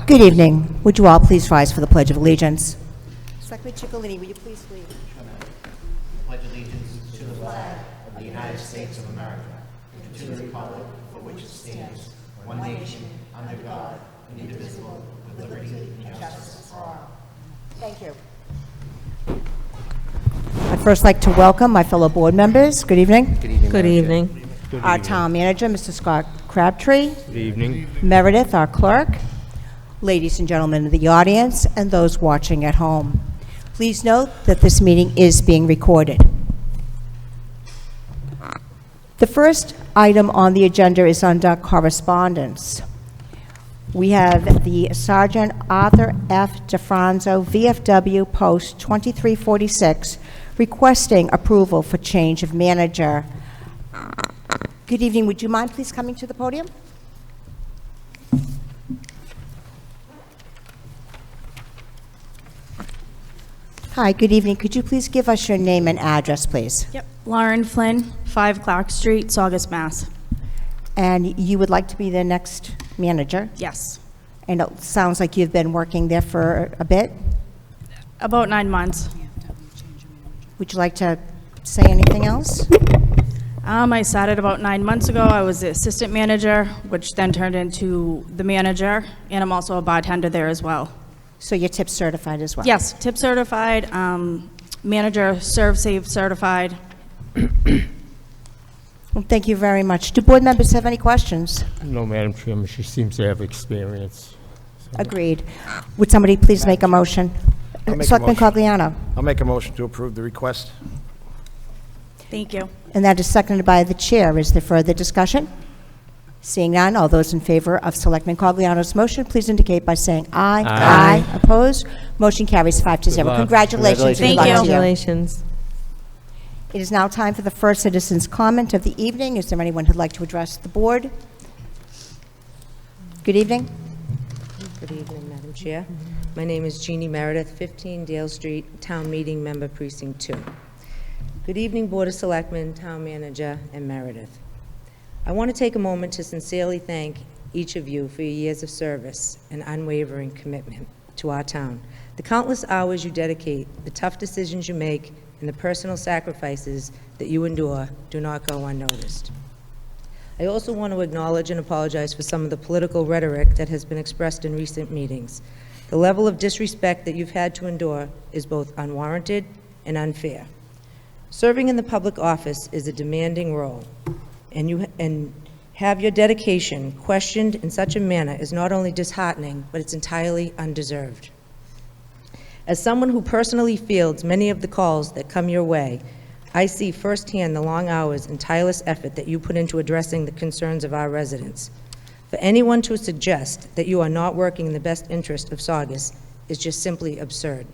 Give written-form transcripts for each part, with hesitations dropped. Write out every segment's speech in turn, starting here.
Good evening. Would you all please rise for the Pledge of Allegiance? Selectman Ciccolini, will you please lead? Pledge allegiance to the flag of the United States of America and to the republic for which it stands, one nation, under God, indivisible, with liberty and justice for all. Thank you. I'd first like to welcome my fellow board members. Good evening. Good evening. Our town manager, Mr. Scott Crabtree. Good evening. Meredith, our clerk. Ladies and gentlemen of the audience, and those watching at home. Please note that this meeting is being recorded. The first item on the agenda is under correspondence. We have the Sergeant Arthur F. DeFranzo, VFW, Post 2346, requesting approval for change of manager. Good evening. Would you mind please coming to the podium? Hi, good evening. Could you please give us your name and address, please? Yep. Lauren Flynn, 5 Clark Street, Saugus, Mass. And you would like to be the next manager? Yes. And it sounds like you've been working there for a bit. About 9 months. Would you like to say anything else? I started about 9 months ago. I was the assistant manager, which then turned into the manager, and I'm also a bartender there as well. So you're tip certified as well? Yes, tip certified, manager, serve safe certified. Well, thank you very much. Do board members have any questions? No, Madam Chairman, she seems to have experience. Agreed. Would somebody please make a motion? I'll make a Selectman motion. Cogliano. I'll make a motion to approve the request. Thank you. And that is seconded by the chair. Is there further discussion? Seeing none, all those in favor of Selectman Cogliano's motion, please indicate by saying aye. Aye. Opposed? Motion carries 5-0. Good luck. Congratulations. and Thank good you. luck to Congratulations. It is now time for the first citizen's comment of the evening. Is there anyone who'd like to address the board? Good evening. Good evening, Madam Chair. My name is Jeannie Meredith, 15 Dale Street, Town Meeting Member, Precinct 2. Good evening, Board of Selectmen, Town Manager, and Meredith. I want to take a moment to sincerely thank each of you for your years of service and unwavering commitment to our town. The countless hours you dedicate, the tough decisions you make, and the personal sacrifices that you endure do not go unnoticed. I also want to acknowledge and apologize for some of the political rhetoric that has been expressed in recent meetings. The level of disrespect that you've had to endure is both unwarranted and unfair. Serving in the public office is a demanding role, and have your dedication questioned in such a manner is not only disheartening, but it's entirely undeserved. As someone who personally fields many of the calls that come your way, I see firsthand the long hours and tireless effort that you put into addressing the concerns of our residents. For anyone to suggest that you are not working in the best interest of Saugus is just simply absurd.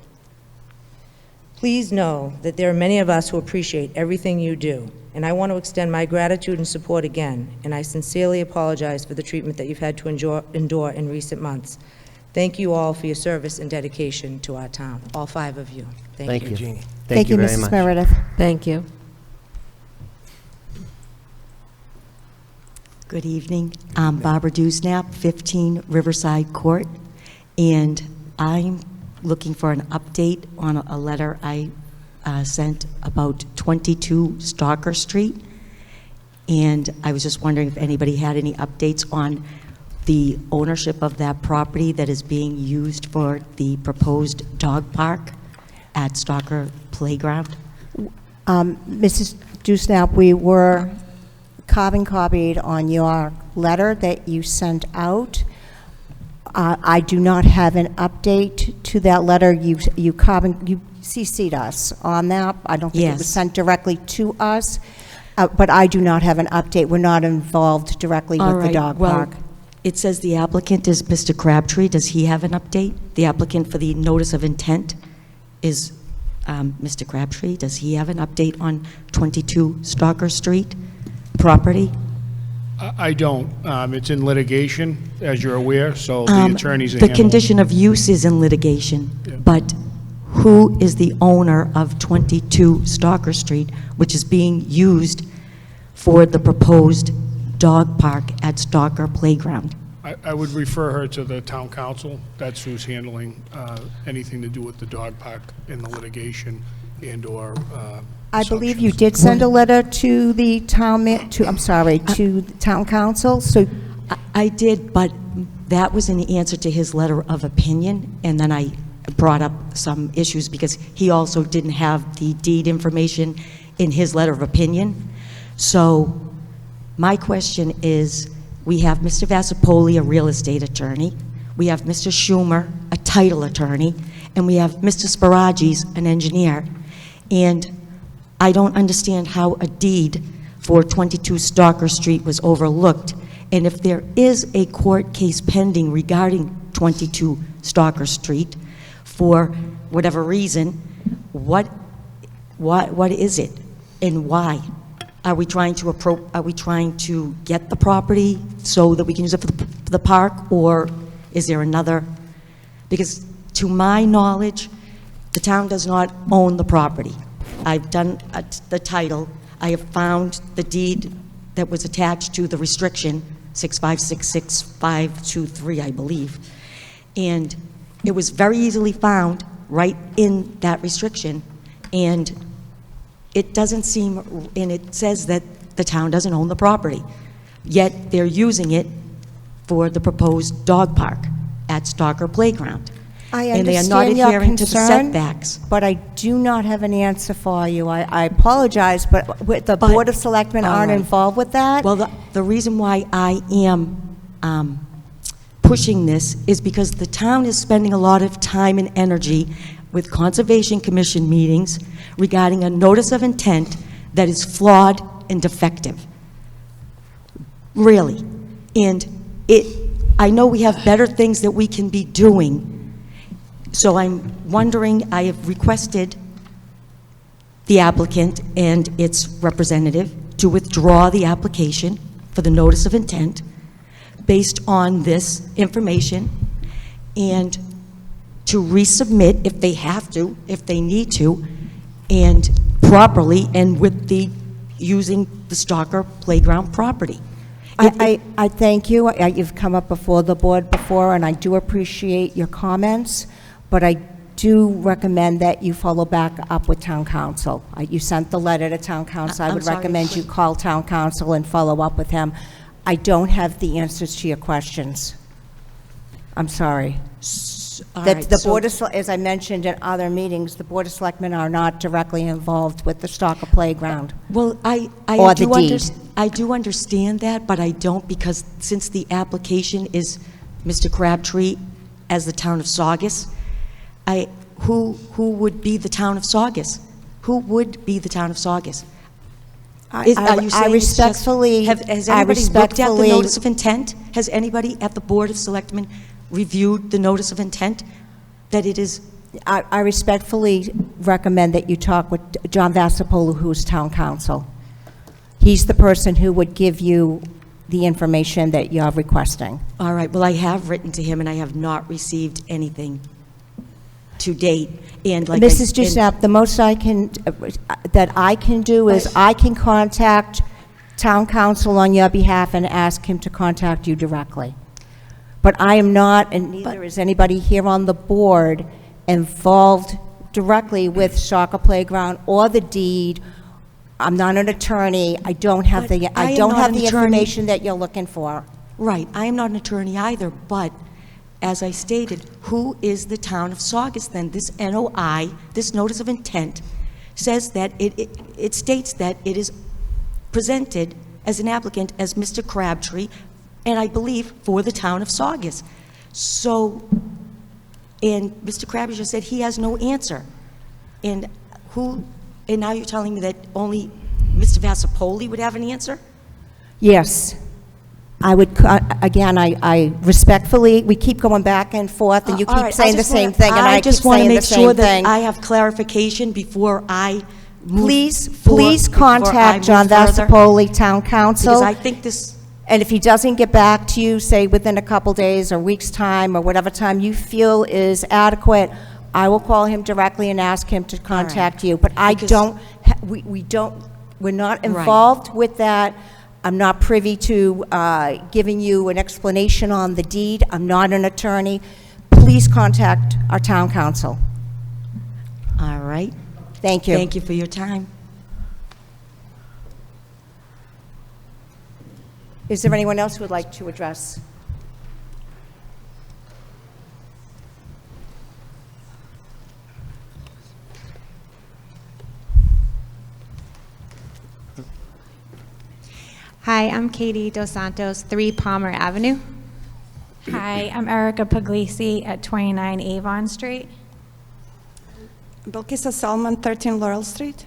Please know that there are many of us who appreciate everything you do, and I want to extend my gratitude and support again, and I sincerely apologize for the treatment that you've had to endure in recent months. Thank you all for your service and dedication to our town, all 5 of you. Thank you. Jeannie. Thank you, very Mrs. much. Meredith. Thank you. Good evening. I'm Barbara Dewsnap, 15 Riverside Court, and I'm looking for an update on a letter I sent about 22 Stalker Street, and I was just wondering if anybody had any updates on the ownership of that property that is being used for the proposed dog park at Stalker Playground. Mrs. Dewsnap, we were carbon copied on your letter that you sent out. I do not have an update to that letter. You CC'd us on that. I don't think it was Yes. sent directly to us, but I do not have an update. We're not involved directly All with the right, dog well, park. It says the applicant is Mr. Crabtree. Does he have an update? The applicant for the notice of intent is Mr. Crabtree. Does he have an update on 22 Stalker Street property? I don't. It's in litigation, as you're aware, so the attorneys are The handling. condition of use is in litigation, but who is the owner of 22 Stalker Street, which is being used for the proposed dog park at Stalker Playground? I would refer her to the town council. That's who's handling anything to do with the dog park in the litigation and/or I believe you did send a letter to the town, to the town council, so I did, but that was in answer to his letter of opinion, and then I brought up some issues because he also didn't have the deed information in his letter of opinion. So my question is, we have Mr. Vassapoli, a real estate attorney, we have Mr. Schumer, a title attorney, and we have Mr. Sparagis, an engineer, and I don't understand how a deed for 22 Stalker Street was overlooked. And if there is a court case pending regarding 22 Stalker Street, for whatever reason, what is it and why? Are we trying to get the property so that we can use it for the park, or is there another? Because to my knowledge, the town does not own the property. I've done the title. I have found the deed that was attached to the restriction, 6566523, I believe. And it was very easily found right in that restriction. And it doesn't seem, and it says that the town doesn't own the property. Yet they're using it for the proposed dog park at Stalker Playground. I And they are not understand your adhering to the concern, setbacks. but I do not have an answer for you. I apologize, but the But- Board of Selectmen all aren't right. involved with that. Well, the reason why I am pushing this is because the town is spending a lot of time and energy with Conservation Commission meetings regarding a notice of intent that is flawed and defective. Really. And I know we have better things that we can be doing. So I'm wondering, I have requested the applicant and its representative to withdraw the application for the notice of intent based on this information, and to resubmit if they have to, if they need to, and properly, and with using the Stalker Playground property. I thank you. You've come up before the board before, and I do appreciate your comments, but I do recommend that you follow back up with town council. You sent the letter to town council. I I'm would sorry, recommend you call town council and follow up with him. I don't have the answers to your questions. I'm sorry. All That right, the so- Board of, as I mentioned in other meetings, the Board of Selectmen are not directly involved with the Stalker Playground. Well, Or the deed. I do understand that, but I don't, because since the application is Mr. Crabtree as the town of Saugus, who would be the town of Saugus? Who would be the town of Saugus? Are you saying it's just- respectfully- Has I anybody looked at the respectfully- notice of intent? Has anybody at the Board of Selectmen reviewed the notice of intent? That it is, I respectfully recommend that you talk with John Vassapolu, who's town council. He's the person who would give you the information that you're requesting. all right, well, I have written to him, and I have not received anything to date, and like I... Mrs. and- Duchesne, the most that I can do is I can contact town council on your behalf and ask him to contact you directly. But I am not, and neither is anybody here on the board, involved directly with Stalker Playground or the deed. I'm not an attorney. I don't have But the, I I am don't not have an the attorney. information that you're looking for. Right, I am not an attorney either, but as I stated, who is the town of Saugus then? This NOI, this notice of intent, says that it states that it is presented as an applicant as Mr. Crabtree, and I believe for the town of Saugus. So, and Mr. Crabtree just said he has no answer. And now you're telling me that only Mr. Vassapoli would have an answer? Yes. I would, again, I respectfully, we keep going back and forth, and you All keep right, saying the same thing, and I keep just want to saying the make sure same that thing. I have clarification before I move Please before I contact move John further, Vassapoli, town council. because I think this, And if he doesn't get back to you, say within a couple days or weeks' time, or whatever time you feel is adequate, I will call him directly and ask him to contact you. But I Because- don't, we're not Right. involved with that. I'm not privy to giving you an explanation on the deed. I'm not an attorney. Please contact our town council. All right. Thank you. Thank you for your time. Is there anyone else who would like to address? Hi, I'm Katie Dos Santos, 3 Palmer Avenue. Hi, I'm Erica Puglisi at 29 Avon Street. Bilkisa Salman, 13 Laurel Street.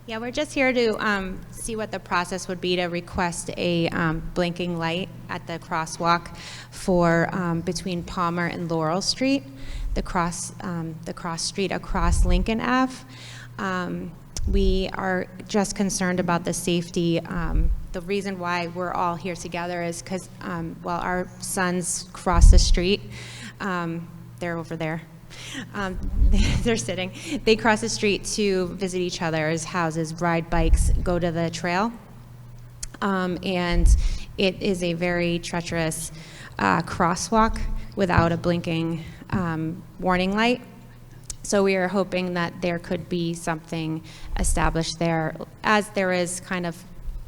Yeah, we're just here to see what the process would be to request a blinking light at the crosswalk for between Palmer and Laurel Street, the cross street across Lincoln Ave. We are just concerned about the safety. The reason why we're all here together is because, well, our sons cross the street. They're over there. They're sitting. They cross the street to visit each other's houses, ride bikes, go to the trail. And it is a very treacherous crosswalk without a blinking warning light. So we are hoping that there could be something established there, as there is kind of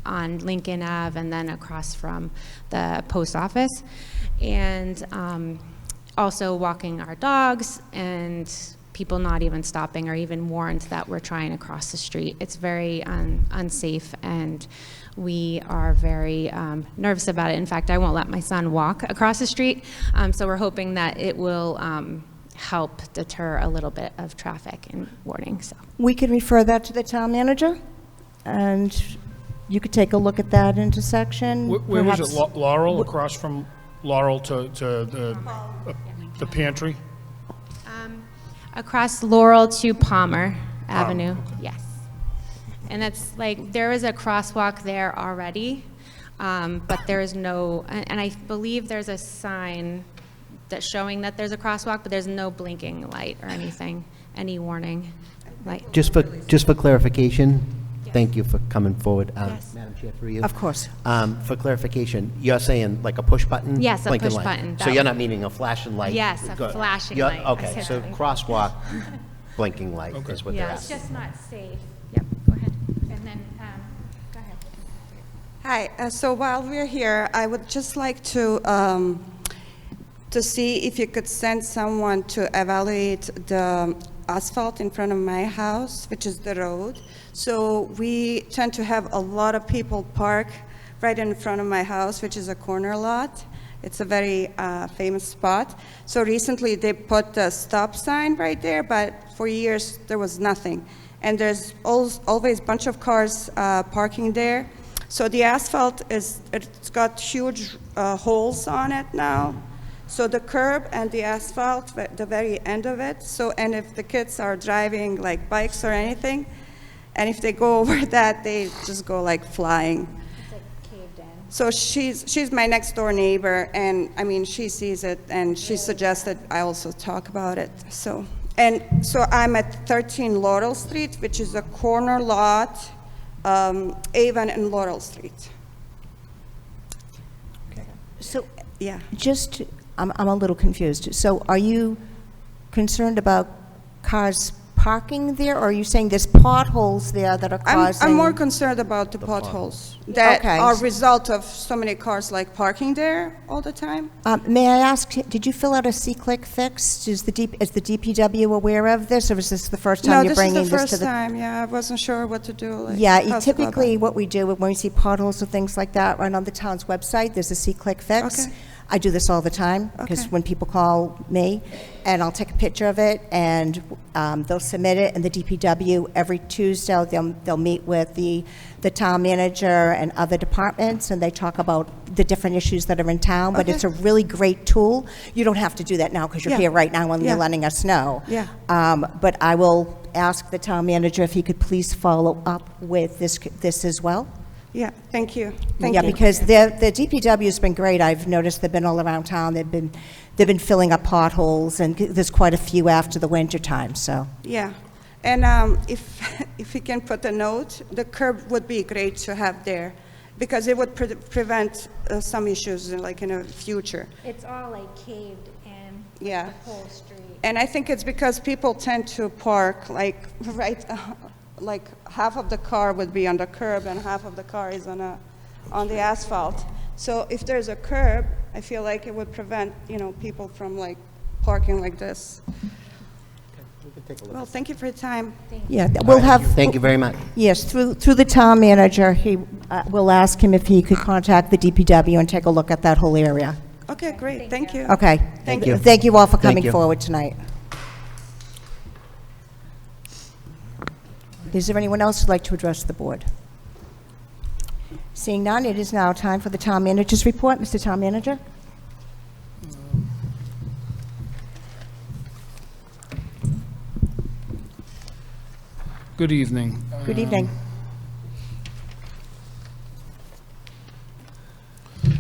on Lincoln Ave and then across from the post office. And also walking our dogs and people not even stopping or even warned that we're trying to cross the street. It's very unsafe, and we are very nervous about it. In fact, I won't let my son walk across the street. So we're hoping that it will help deter a little bit of traffic and warning. So We can refer that to the town manager, and you could take a look at that intersection. Where was it, perhaps- Laurel, across from Laurel to the pantry? across Laurel to Palmer Avenue, yes. And that's like, there is a crosswalk there already, but there is no, and I believe there's a sign that's showing that there's a crosswalk, but there's no blinking light or anything, any warning light. Just for clarification, thank you for coming forward. Yes. Madam Chair, through you. Of course. For clarification, you're saying like a push button? Yes, a blinking push light. button. So That you're would- not meaning a flashing light? Yes, a Go- flashing you're- light. Okay, so Exactly. crosswalk, blinking light Okay. is what they're Yes. It's asking. just not safe. Yep, go ahead. And then, go ahead. Hi, so while we're here, I would just like to see if you could send someone to evaluate the asphalt in front of my house, which is the road. So we tend to have a lot of people park right in front of my house, which is a corner lot. It's a very famous spot. So recently they put the stop sign right there, but for years there was nothing. And there's always a bunch of cars parking there. So the asphalt it's got huge holes on it now. So the curb and the asphalt, the very end of it. So, and if the kids are driving like bikes or anything, and if they go over that, they just go like flying. It's like caved in. So she's my next door neighbor, and I mean, she sees it, and she suggested I also talk about it. So I'm at 13 Laurel Street, which is a corner lot, Avon and Laurel Street. So Yeah. just, I'm a little confused. So are you concerned about cars parking there, or are you saying there's potholes there that are causing? I'm more concerned about the potholes that Okay. are a result of so many cars like parking there all the time. May I ask, did you fill out a C-click fix? Is the DPW aware of this, or is this the first time No, you're this bringing is the this to first the? time, yeah, I wasn't sure what to do. Like, Yeah, how to go typically about what we do when we see potholes or things like that, right on the town's website, there's a C-click fix. Okay. I do this all the time, because Okay. when people call me, and I'll take a picture of it, and they'll submit it, and the DPW, every Tuesday, they'll meet with the town manager and other departments, and they talk about the different issues that are in town, but Okay. it's a really great tool. You don't have to do that now, because you're Yeah. here right now and Yeah. you're letting us know. Yeah. But I will ask the town manager if he could please follow up with this as well. Yeah, thank you. Thank Yeah, you. because the DPW's been great. I've noticed they've been all around town. They've been filling up potholes, and there's quite a few after the winter time, so. Yeah, and if you can put a note, the curb would be great to have there. because it would prevent some issues like in the future. It's all like caved in, Yeah. the whole street. And I think it's because people tend to park like right, like half of the car would be on the curb and half of the car is on the asphalt. So if there's a curb, I feel like it would prevent, people from like parking like this. Well, thank you for your time. Yeah, we'll have... Thank you very much. Yes, through the town manager, we'll ask him if he could contact the DPW and take a look at that whole area. Okay, great, thank you. Okay. Thank you. Thank you all for Thank coming you. forward tonight. Is there anyone else who'd like to address the board? Seeing none, it is now time for the town manager's report. Mr. Town Manager? Good evening. Good evening.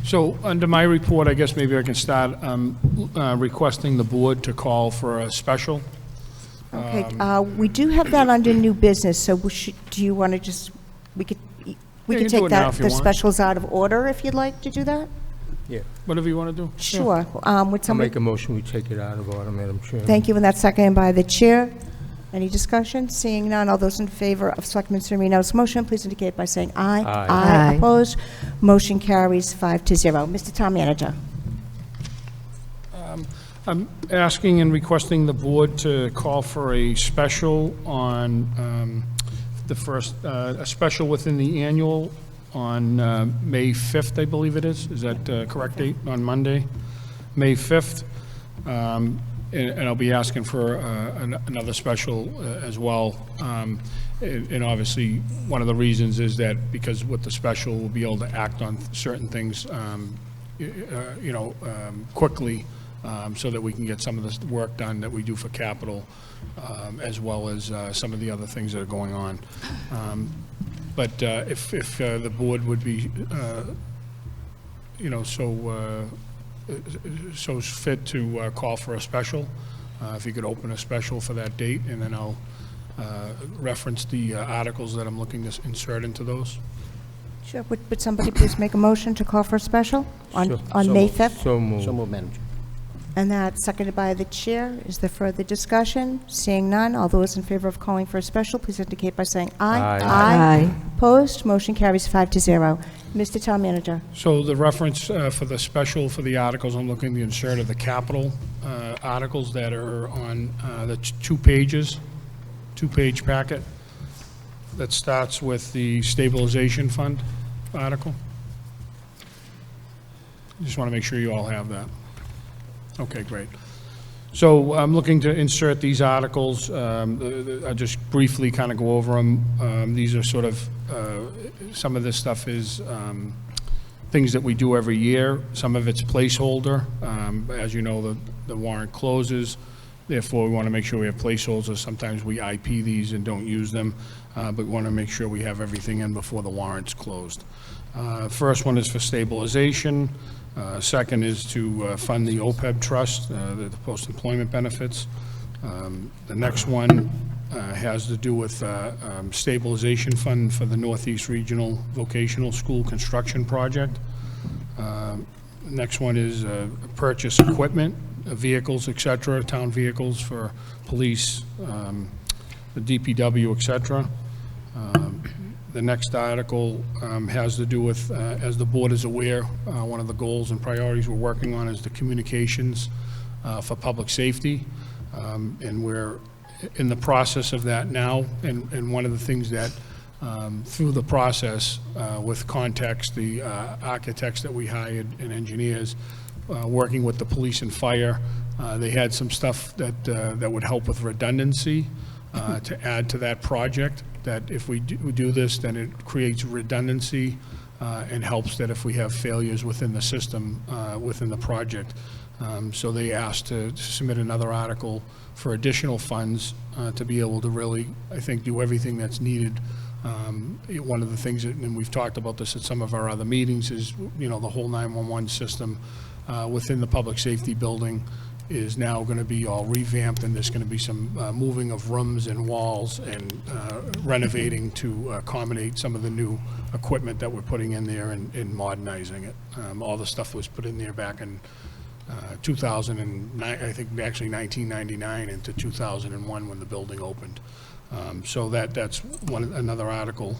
So, under my report, I guess maybe I can start requesting the board to call for a special. Okay, we do have that under new business, so do you want to just, we could can do take it now that, if you the want. specials out of order if you'd like to do that? Yeah. Whatever you want to do. Sure. Would I'll somebody, make a motion, we take it out of order, Madam Chairman. thank you, and that's seconded by the chair. Any discussion? Seeing none, all those in favor of Selectman Sereno's motion, please indicate by saying aye. Aye. Aye. Opposed? Motion carries 5-0. Mr. Town Manager. I'm asking and requesting the board to call for a special on the first, a special within the annual on May 5th, I believe it is. Is that correct date? On Monday, May 5th. And I'll be asking for another special as well. And obviously, one of the reasons is that because with the special, we'll be able to act on certain things, quickly, so that we can get some of this work done that we do for capital, as well as some of the other things that are going on. But if the board would be, so fit to call for a special, if you could open a special for that date, and then I'll reference the articles that I'm looking to insert into those. Sure. Would somebody please make a motion to call for a special Sure. on May 5th? So moved. So moved, Madam Chair. And that's seconded by the chair. Is there further discussion? Seeing none, all those in favor of calling for a special, please indicate by saying aye. Aye. Aye. Opposed? Motion carries 5-0. Mr. Town Manager. So the reference for the special for the articles, I'm looking at the insert of the capital articles that are on the two-page packet that starts with the stabilization fund article. Just want to make sure you all have that. Okay, great. So I'm looking to insert these articles. I'll just briefly kind of go over them. These are sort of, some of this stuff is things that we do every year. Some of it's placeholder. As you know, the warrant closes. Therefore, we want to make sure we have placeholders. Sometimes we IP these and don't use them, but we want to make sure we have everything in before the warrant's closed. First one is for stabilization. Second is to fund the OPEB trust, the post-employment benefits. The next one has to do with stabilization fund for the Northeast Regional Vocational School construction project. Next one is purchase equipment, vehicles, et cetera, town vehicles for police, the DPW, et cetera. The next article has to do with, as the board is aware, one of the goals and priorities we're working on is the communications for public safety. And we're in the process of that now. And one of the things that, through the process, with context, the architects that we hired and engineers, working with the police and fire, they had some stuff that would help with redundancy to add to that project. That if we do this, then it creates redundancy and helps that if we have failures within the system, within the project. So they asked to submit another article for additional funds to be able to really, I think, do everything that's needed. One of the things, and we've talked about this at some of our other meetings, is the whole 911 system within the public safety building. is now going to be all revamped, and there's going to be some moving of rooms and walls and renovating to accommodate some of the new equipment that we're putting in there and modernizing it. All the stuff was put in there back in 2009, I think actually 1999 into 2001 when the building opened. So that's another article.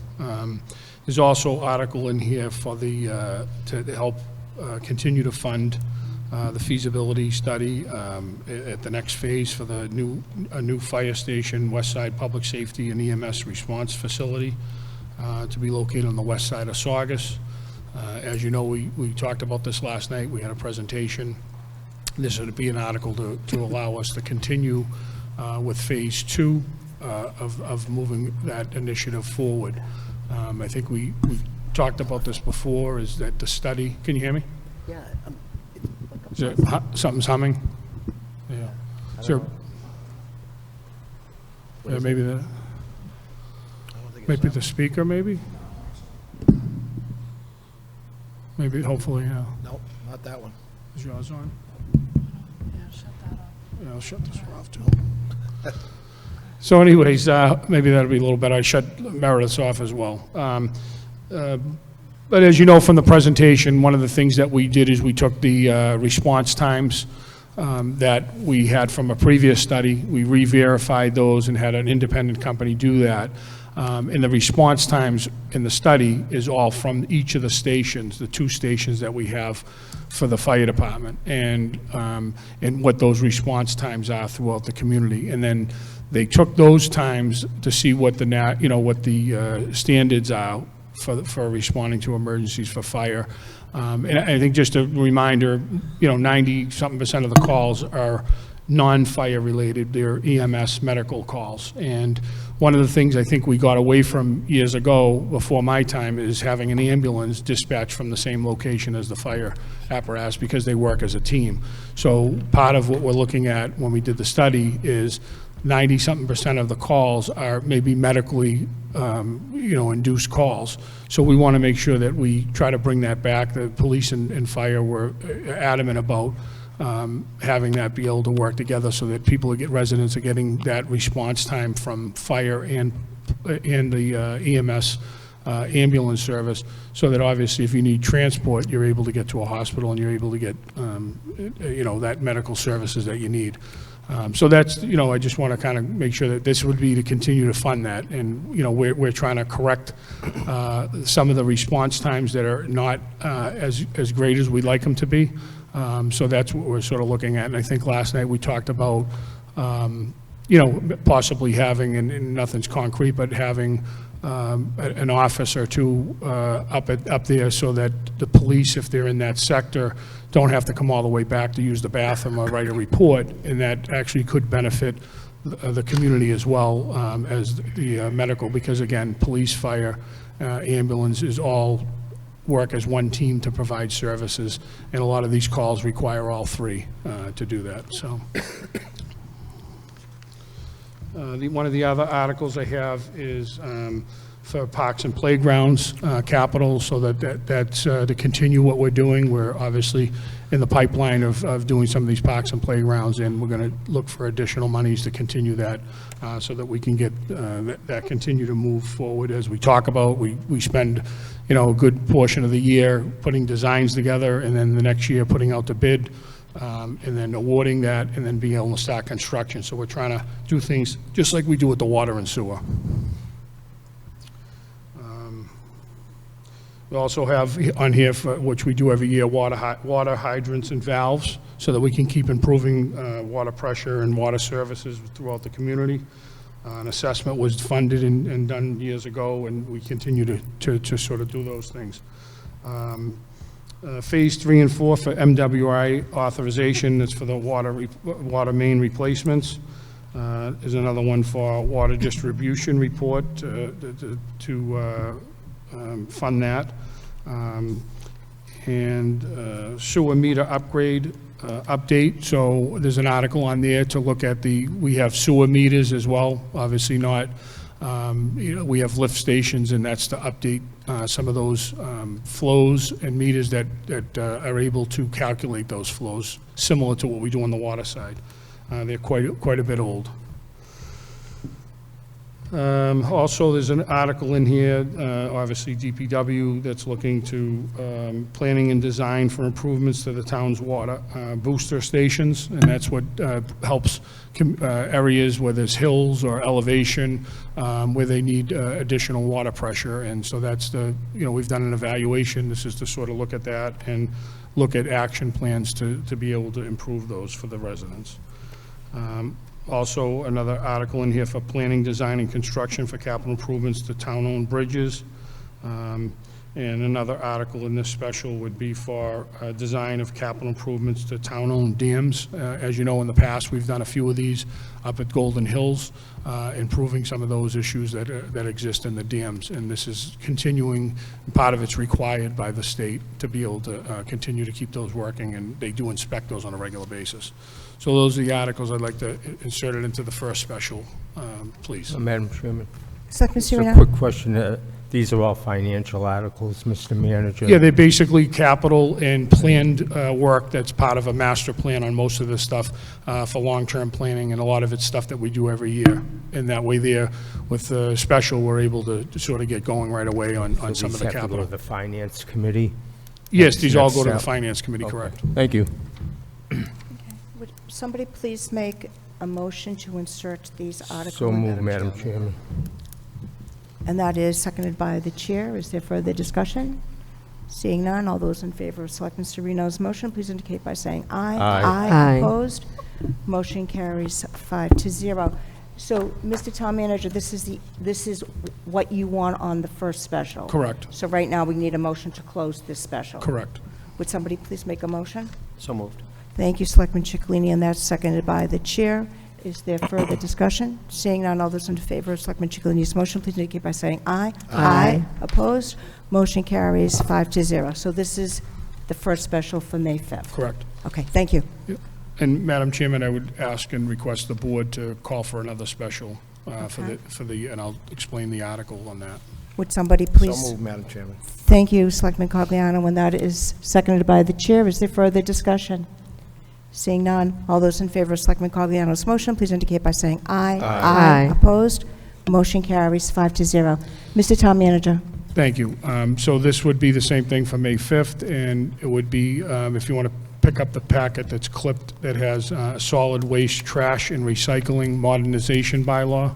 There's also article in here for the to help continue to fund the feasibility study at the next phase for the new fire station, West Side Public Safety and EMS Response Facility to be located on the west side of Saugus. As you know, we talked about this last night. We had a presentation. This would be an article to allow us to continue with phase 2 of moving that initiative forward. I think we talked about this before, is that the study, can you hear me? Yeah. Is there, something's humming? Yeah. Is there, maybe the, maybe the speaker, maybe? Maybe, hopefully, yeah. Nope, not that one. Is yours on? Yeah, shut that off. Yeah, I'll shut this one off too. So anyways, maybe that'll be a little better. I shut Meredith's off as well. But as you know from the presentation, one of the things that we did is we took the response times that we had from a previous study. We re-verified those and had an independent company do that. And the response times in the study is all from each of the stations, the 2 stations that we have for the fire department, and what those response times are throughout the community. And then they took those times to see what the standards are for responding to emergencies for fire. And I think just a reminder, 90-something% of the calls are non-fire related. They're EMS medical calls. And one of the things I think we got away from years ago, before my time, is having an ambulance dispatched from the same location as the fire apparatus, because they work as a team. So part of what we're looking at when we did the study is 90-something% of the calls are maybe medically induced calls. So we want to make sure that we try to bring that back. The police and fire were adamant about having that be able to work together, so that residents are getting that response time from fire and the EMS ambulance service, so that obviously if you need transport, you're able to get to a hospital and you're able to get that medical services that you need. So that's, I just want to kind of make sure that this would be to continue to fund that. And, we're trying to correct some of the response times that are not as great as we'd like them to be. So that's what we're sort of looking at. And I think last night we talked about, possibly having, and nothing's concrete, but having an office or 2 up there, so that the police, if they're in that sector, don't have to come all the way back to use the bathroom or write a report. And that actually could benefit the community as well as the medical, because again, police, fire, ambulance is all work as one team to provide services, and a lot of these calls require all 3 to do that. So one of the other articles I have is for parks and playgrounds capital, so that's to continue what we're doing. We're obviously in the pipeline of doing some of these parks and playgrounds, and we're going to look for additional monies to continue that, so that we can get that continue to move forward. As we talk about, we spend a good portion of the year putting designs together, and then the next year putting out the bid, and then awarding that, and then being able to start construction. So we're trying to do things just like we do with the water and sewer. We also have on here, which we do every year, water hydrants and valves, so that we can keep improving water pressure and water services throughout the community. An assessment was funded and done years ago, and we continue to sort of do those things. Phase 3 and 4 for MWI authorization, that's for the water main replacements. Is another one for water distribution report to fund that. And sewer meter upgrade update. So there's an article on there to look at we have sewer meters as well, obviously not We have lift stations, and that's to update some of those flows and meters that are able to calculate those flows, similar to what we do on the water side. They're quite a bit old. Also, there's an article in here, obviously DPW, that's looking to planning and design for improvements to the town's water booster stations, and that's what helps areas where there's hills or elevation where they need additional water pressure. And so that's we've done an evaluation. This is to sort of look at that and look at action plans to be able to improve those for the residents. Also, another article in here for planning, design, and construction for capital improvements to town-owned bridges. And another article in this special would be for design of capital improvements to town-owned dams. As you know, in the past, we've done a few of these up at Golden Hills, improving some of those issues that exist in the dams. And this is continuing, part of it's required by the state to be able to continue to keep those working, and they do inspect those on a regular basis. So those are the articles. I'd like to insert it into the first special, please. Madam Chairman. Selectman So Serino? quick question. These are all financial articles, Mr. Manager? Yeah, they're basically capital and planned work that's part of a master plan on most of this stuff for long-term planning, and a lot of it's stuff that we do every year. And that way there, with the special, we're able to sort of get going right away on some of These the have to go capital. to the Finance Committee? Yes, these all Next go to the step. Finance Committee, Okay. correct. Thank you. Would somebody please make a motion to insert these articles? So moved, Madam Chairman. And that is seconded by the chair. Is there further discussion? Seeing none, all those in favor of Selectman Serino's motion, please indicate by saying aye. Aye. Aye. Opposed? Motion carries 5-0. So, Mr. Town Manager, this is what you want on the first special? Correct. So right now, we need a motion to close this special? Correct. Would somebody please make a motion? So moved. Thank you, Selectman Ciccolini, and that's seconded by the chair. Is there further discussion? Seeing none, all those in favor of Selectman Ciccolini's motion, please indicate by saying aye. Aye. Opposed? Motion carries 5-0. So this is the first special for May 5th. Correct. Okay, thank you. And Madam Chairman, I would ask and request the board to call for another special and I'll explain the article on that. Would somebody please? So moved, Madam Chairman. Thank you, Selectman Cogliano. When that is seconded by the chair, is there further discussion? Seeing none, all those in favor of Selectman Cogliano's motion, please indicate by saying aye. Aye. Opposed? Motion carries 5-0. Mr. Town Manager. Thank you. So this would be the same thing for May 5th, and it would be, if you want to pick up the packet that's clipped, that has solid waste, trash, and recycling modernization bylaw.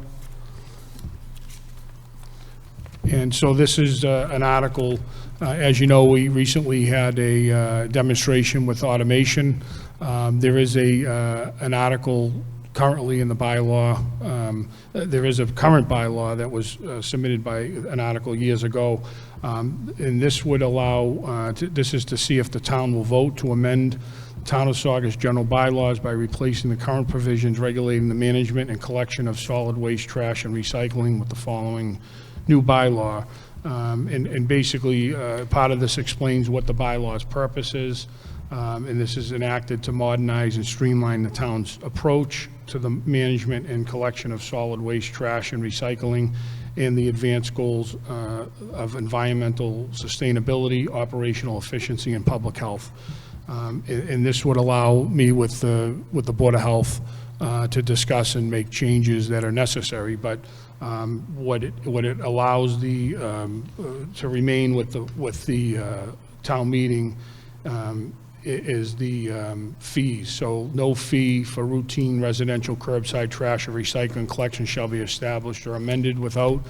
And so this is an article, as you know, we recently had a demonstration with automation. There is an article currently in the bylaw. There is a current bylaw that was submitted by an article years ago. And this would allow, this is to see if the town will vote to amend Town of Saugus general bylaws by replacing the current provisions regulating the management and collection of solid waste, trash, and recycling with the following new bylaw. And basically, part of this explains what the bylaw's purpose is. And this is enacted to modernize and streamline the town's approach to the management and collection of solid waste, trash, and recycling, and the advanced goals of environmental sustainability, operational efficiency, and public health. And this would allow me with the Board of Health to discuss and make changes that are necessary. But what it allows to remain with the town meeting is the fees. So no fee for routine residential curbside trash or recycling collection shall be established or amended without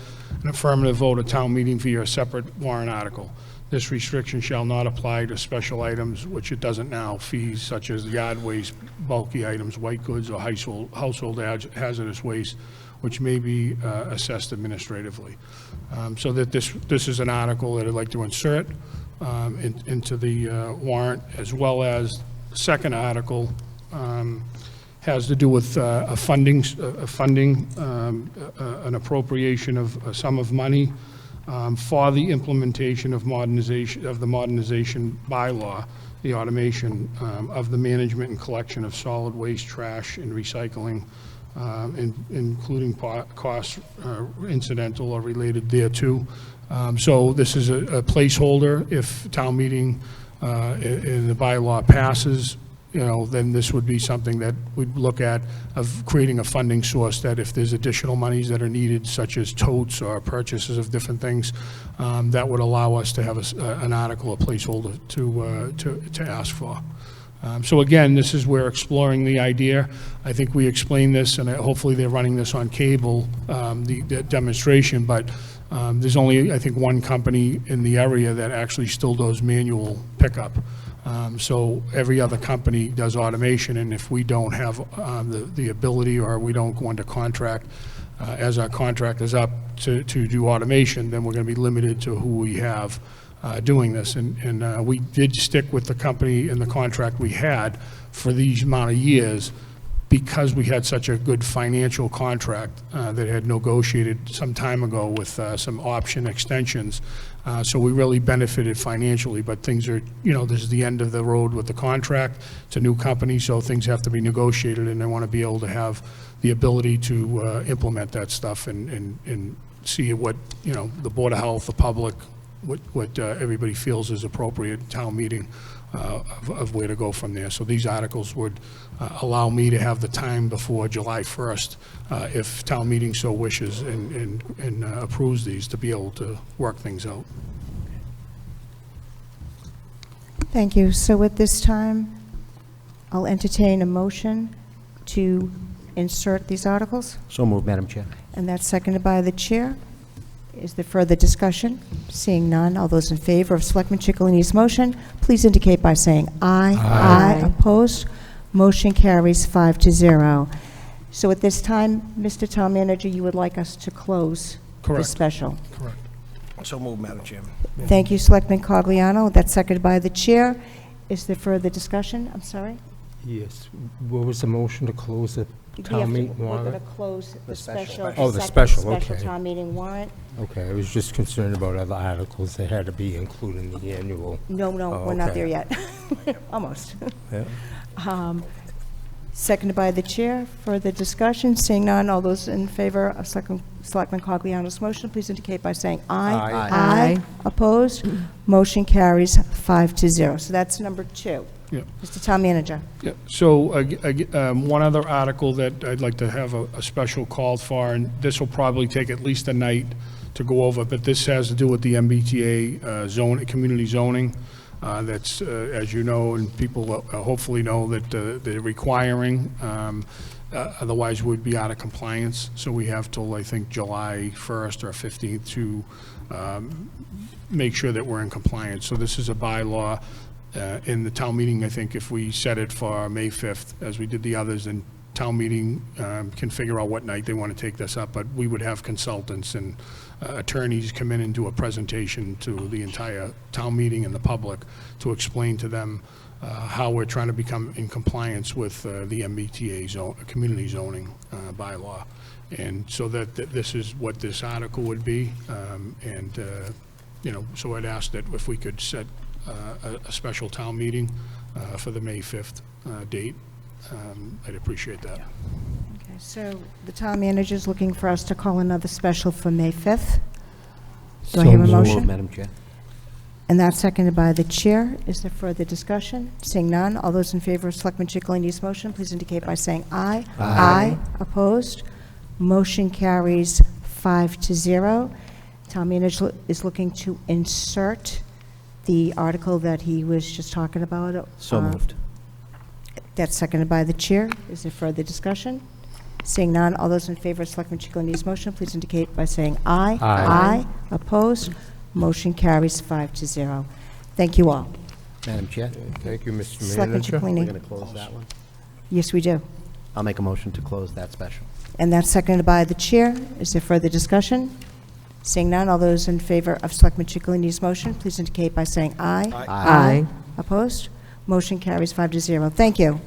an affirmative vote at town meeting via a separate warrant article. This restriction shall not apply to special items, which it doesn't now, fees such as yard waste, bulky items, white goods, or household hazardous waste, which may be assessed administratively. So that this is an article that I'd like to insert into the warrant, as well as the second article has to do with an appropriation of a sum of money for the implementation of the modernization bylaw, the automation of the management and collection of solid waste, trash, and recycling including costs incidental or related thereto. So this is a placeholder. If town meeting and the bylaw passes, then this would be something that we'd look at, of creating a funding source, that if there's additional monies that are needed, such as totes or purchases of different things, that would allow us to have an article, a placeholder to ask for. So again, this is, we're exploring the idea. I think we explained this, and hopefully they're running this on cable, the demonstration, but there's only, I think, one company in the area that actually still does manual pickup. So every other company does automation, and if we don't have the ability, or we don't go into contract, as our contract is up to do automation, then we're going to be limited to who we have doing this. And we did stick with the company and the contract we had for these amount of years, because we had such a good financial contract that had negotiated some time ago with some option extensions. So we really benefited financially, but things are, this is the end of the road with the contract. It's a new company, so things have to be negotiated, and they want to be able to have the ability to implement that stuff and see what, the Board of Health, the public, what everybody feels is appropriate, town meeting, of where to go from there. So these articles would allow me to have the time before July 1st, if town meeting so wishes and approves these, to be able to work things out. Thank you. So at this time, I'll entertain a motion to insert these articles, So moved, Madam Chair. and that's seconded by the chair. Is there further discussion? Seeing none, all those in favor of Selectman Ciccolini's motion, please indicate by saying aye. Aye. Opposed? Motion carries 5-0. So at this time, Mr. Town Manager, you would like us to close the Correct. special. Correct. So moved, Madam Chairman. Thank you, Selectman Cogliano. That's seconded by the chair. Is there further discussion? I'm sorry? Yes. What was the motion to close the We have town to- meeting We're going warrant? to close the special. Oh, the second special, Special okay. town meeting warrant. Okay, I was just concerned about other articles that had to be included in the annual. No, Oh, we're not okay. there yet. Almost. Yeah. Seconded by the chair. Further discussion? Seeing none, all those in favor of Selectman Cogliano's motion, please indicate by saying aye. Aye. Aye. Opposed? Motion carries 5-0. So that's number 2. Yeah. Mr. Town Manager. Yeah, so one other article that I'd like to have a special call for, and this will probably take at least a night to go over, but this has to do with the MBTA community zoning. That's, as you know, and people hopefully know, that they're requiring, otherwise we'd be out of compliance. So we have till, I think, July 1st or 15th to make sure that we're in compliance. So this is a bylaw. In the town meeting, I think if we set it for May 5th, as we did the others, then town meeting can figure out what night they want to take this up, but we would have consultants and attorneys come in and do a presentation to the entire town meeting and the public to explain to them how we're trying to become in compliance with the MBTA community zoning bylaw. And so that this is what this article would be. So I'd ask that if we could set a special town meeting for the May 5th date, I'd appreciate that. Okay, so the town manager is looking for us to call another special for May 5th. Do I hear a So motion? moved, Madam Chair. And that's seconded by the chair. Is there further discussion? Seeing none, all those in favor of Selectman Ciccolini's motion, please indicate by saying aye. Aye. Opposed? Motion carries 5-0. Town manager is looking to insert the article that he was just talking about. So moved. That's seconded by the chair. Is there further discussion? Seeing none, all those in favor of Selectman Ciccolini's motion, please indicate by saying aye. Aye. Opposed? Motion carries 5-0. Thank you all. Madam Chair, Thank you, Mr. Selectman Manager. we're Ciccolini. going to close that one. Yes, we do. I'll make a motion to close that special. And that's seconded by the chair. Is there further discussion? Seeing none, all those in favor of Selectman Ciccolini's motion, please indicate by saying aye. Aye. Opposed? Motion carries 5-0. Thank you.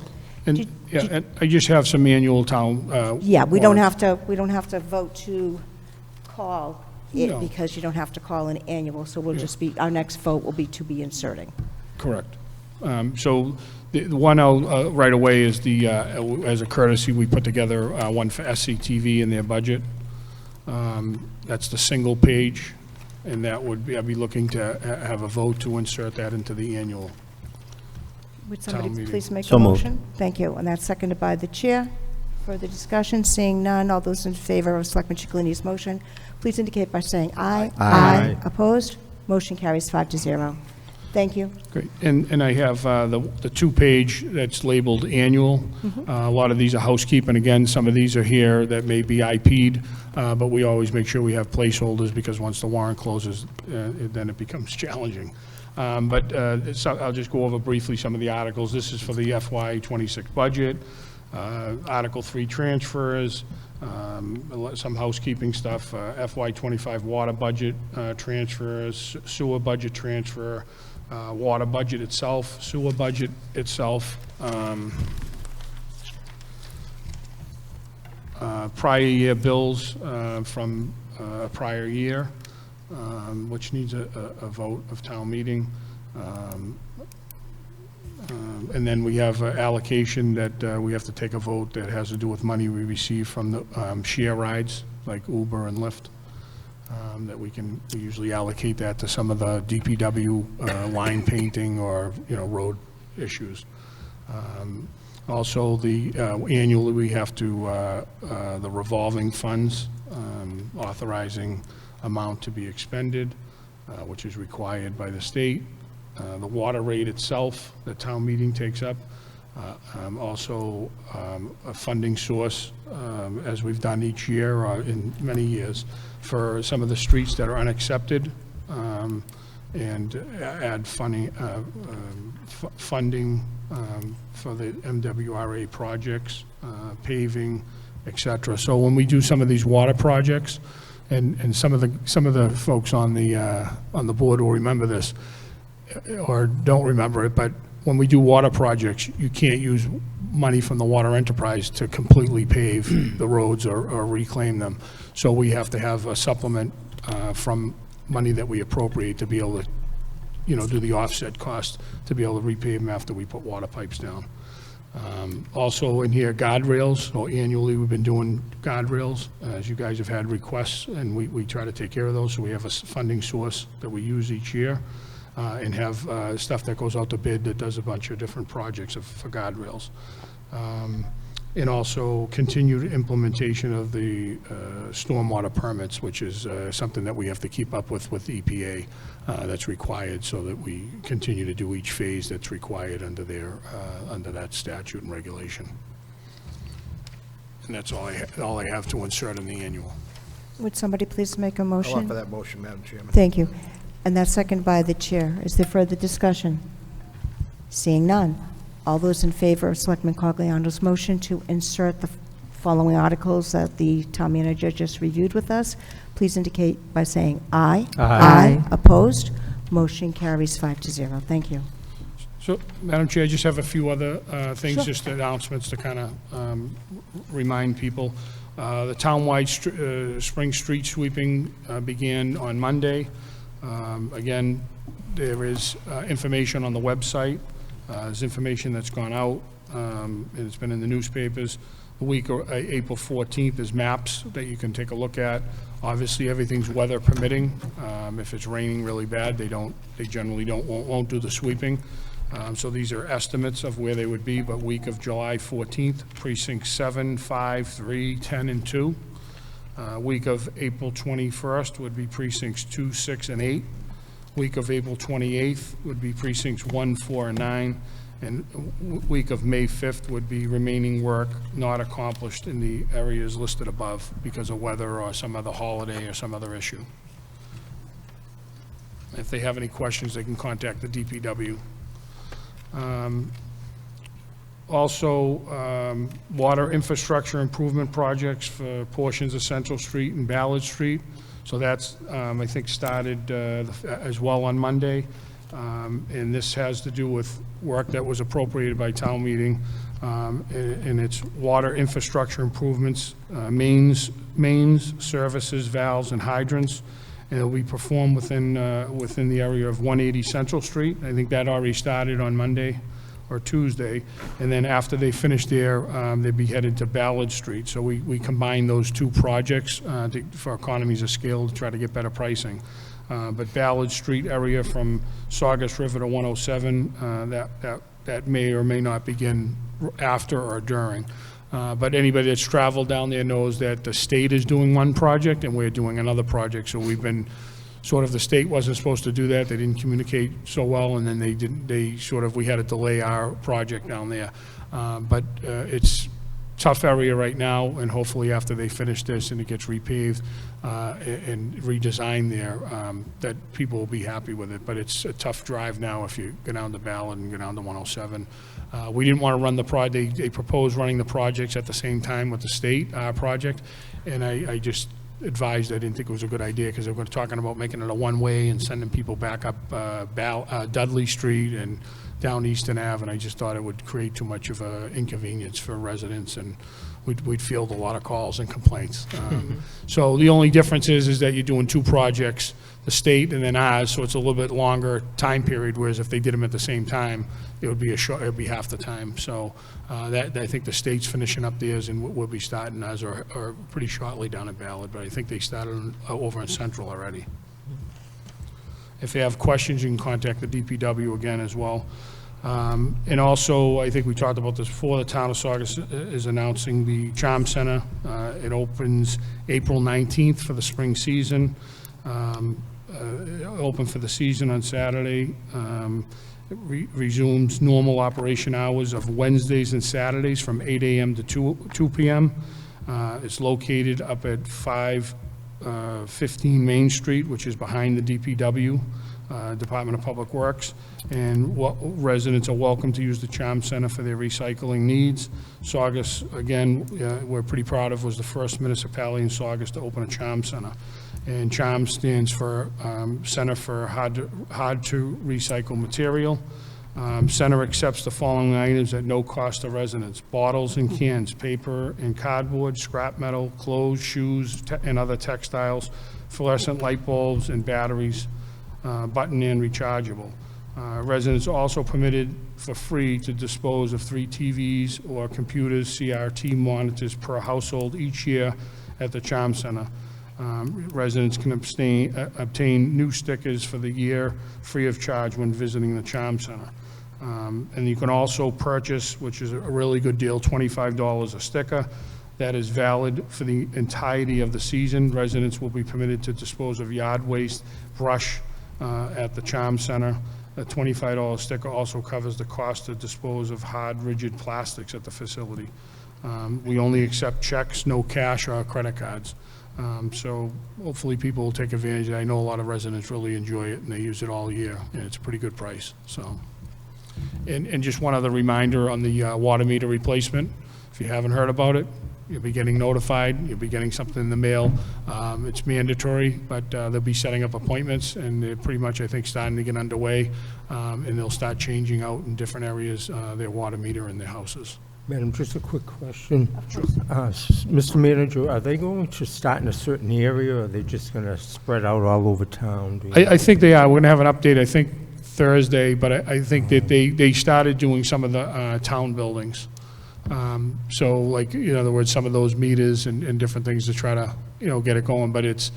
And, yeah, and I just have some annual town. Yeah, we don't warrant. have to vote to call it No. because you don't have to call an annual, so we'll just be, our next vote will be to be inserting. Correct. So the one out right away is the, as a courtesy, we put together one for SCTV in their budget. That's the single page, and that would be, I'd be looking to have a vote to insert that into the annual. Would Town somebody meeting. please make a So moved. motion? Thank you, and that's seconded by the chair. Further discussion, seeing none, all those in favor of Selectman Chicalini's motion, please indicate by saying aye. Aye. Opposed? Motion carries 5-0. Thank you. Great, and I have the two-page that's labeled annual. A lot of these are housekeeping. Again, some of these are here that may be IP'd, but we always make sure we have placeholders, because once the warrant closes, then it becomes challenging. So I'll just go over briefly some of the articles. This is for the FY '26 budget. Article 3 transfers, some housekeeping stuff, FY '25 water budget transfers, sewer budget transfer, water budget itself, sewer budget itself, prior year bills from a prior year, which needs a vote of town meeting. And then we have allocation that we have to take a vote that has to do with money we receive from the share rides, like Uber and Lyft, that we usually allocate that to some of the DPW line painting or, road issues. Also, annually, we have to, the revolving funds, authorizing amount to be expended, which is required by the state. The water rate itself, the town meeting takes up. Also, a funding source, as we've done each year, or in many years, for some of the streets that are unaccepted, and add funding for the MWRA projects, paving, et cetera. So when we do some of these water projects, and some of the folks on the board will remember this, or don't remember it, but when we do water projects, you can't use money from the water enterprise to completely pave the roads or reclaim them. So we have to have a supplement from money that we appropriate to be able to, do the offset cost to be able to repave them after we put water pipes down. Also in here, guardrails. So annually, we've been doing guardrails. As you guys have had requests, and we try to take care of those. So we have a funding source that we use each year. And have stuff that goes out to bid that does a bunch of different projects for guardrails. And also continued implementation of the stormwater permits, which is something that we have to keep up with EPA that's required, so that we continue to do each phase that's required under that statute and regulation. And that's all I have to insert in the annual. Would somebody please make a I'll motion? offer that motion, Madam Chairman. Thank you. And that's seconded by the chair. Is there further discussion? Seeing none. All those in favor of Selectman Cogliano's motion to insert the following articles that the town manager just reviewed with us, please indicate by saying aye. Aye. Opposed? Motion carries 5-0. Thank you. So, Madam Chair, I just have a few other things, Sure. just announcements to kind of remind people. The townwide spring street sweeping began on Monday. Again, there is information on the website. There's information that's gone out, and it's been in the newspapers. The week of April 14th is maps that you can take a look at. Obviously, everything's weather permitting. If it's raining really bad, they generally won't do the sweeping. So these are estimates of where they would be, but week of July 14th, precincts 7, 5, 3, 10, and 2. Week of April 21st would be precincts 2, 6, and 8. Week of April 28th would be precincts 1, 4, and 9. And week of May 5th would be remaining work not accomplished in the areas listed above because of weather or some other holiday or some other issue. If they have any questions, they can contact the DPW. Also, water infrastructure improvement projects for portions of Central Street and Ballard Street. So that's, I think, started as well on Monday. And this has to do with work that was appropriated by town meeting. And it's water infrastructure improvements, mains, services, valves, and hydrants. and it'll be performed within the area of 180 Central Street. I think that already started on Monday or Tuesday, and then after they finish there, they'd be headed to Ballard Street. So we combine those two projects for economies of scale to try to get better pricing. But Ballard Street area from Saugus River to 107, that may or may not begin after or during. But anybody that's traveled down there knows that the state is doing one project and we're doing another project. So we've been the state wasn't supposed to do that. They didn't communicate so well, and then we had to delay our project down there. But it's tough area right now, and hopefully after they finish this and it gets repaved and redesigned there, that people will be happy with it. But it's a tough drive now if you go down to Ballard and go down to 107. We didn't want to run the project. They proposed running the projects at the same time with the state project, and I just advised I didn't think it was a good idea because they were talking about making it a one-way and sending people back up Dudley Street and down Eastern Ave, and I just thought it would create too much of an inconvenience for residents, and we'd field a lot of calls and complaints. So the only difference is that you're doing two projects, the state and then ours, so it's a little bit longer time period, whereas if they did them at the same time, it would be half the time. So I think the state's finishing up theirs, and we'll be starting ours or pretty shortly down at Ballard, but I think they started over in Central already. If you have questions, you can contact the DPW again as well. And also, I think we talked about this before, the town of Saugus is announcing the Charm Center. It opens April 19th for the spring season. Open for the season on Saturday. It resumes normal operation hours of Wednesdays and Saturdays from 8 a.m. to 2 p.m. It's located up at 515 Main Street, which is behind the DPW, Department of Public Works, and residents are welcome to use the Charm Center for their recycling needs. Saugus, again, we're pretty proud of, was the first municipality in Saugus to open a Charm Center. And Charm stands for Center for Hard to Recycle Material. Center accepts the following items at no cost to residents: bottles and cans, paper and cardboard, scrap metal, clothes, shoes, and other textiles, fluorescent light bulbs and batteries, button and rechargeable. Residents are also permitted for free to dispose of 3 TVs or computers, CRT monitors per household each year at the Charm Center. Residents can obtain new stickers for the year free of charge when visiting the Charm Center. And you can also purchase, which is a really good deal, $25 a sticker. That is valid for the entirety of the season. Residents will be permitted to dispose of yard waste, brush at the Charm Center. The $25 sticker also covers the cost to dispose of hard, rigid plastics at the facility. We only accept checks, no cash or credit cards. So hopefully people will take advantage of it. I know a lot of residents really enjoy it, and they use it all year, and it's a pretty good price. So, and just one other reminder on the water meter replacement. If you haven't heard about it, you'll be getting notified. You'll be getting something in the mail. It's mandatory, but they'll be setting up appointments, and they're pretty much, I think, starting to get underway, and they'll start changing out in different areas their water meter in their houses. Madam, just a quick question. Mr. Manager, are they going to start in a certain area, or are they just going to spread out all over town? I think they are. We're going to have an update, I think, Thursday, but I think that they started doing some of the town buildings. So, like, in other words, some of those meters and different things to try to, get it going. But it's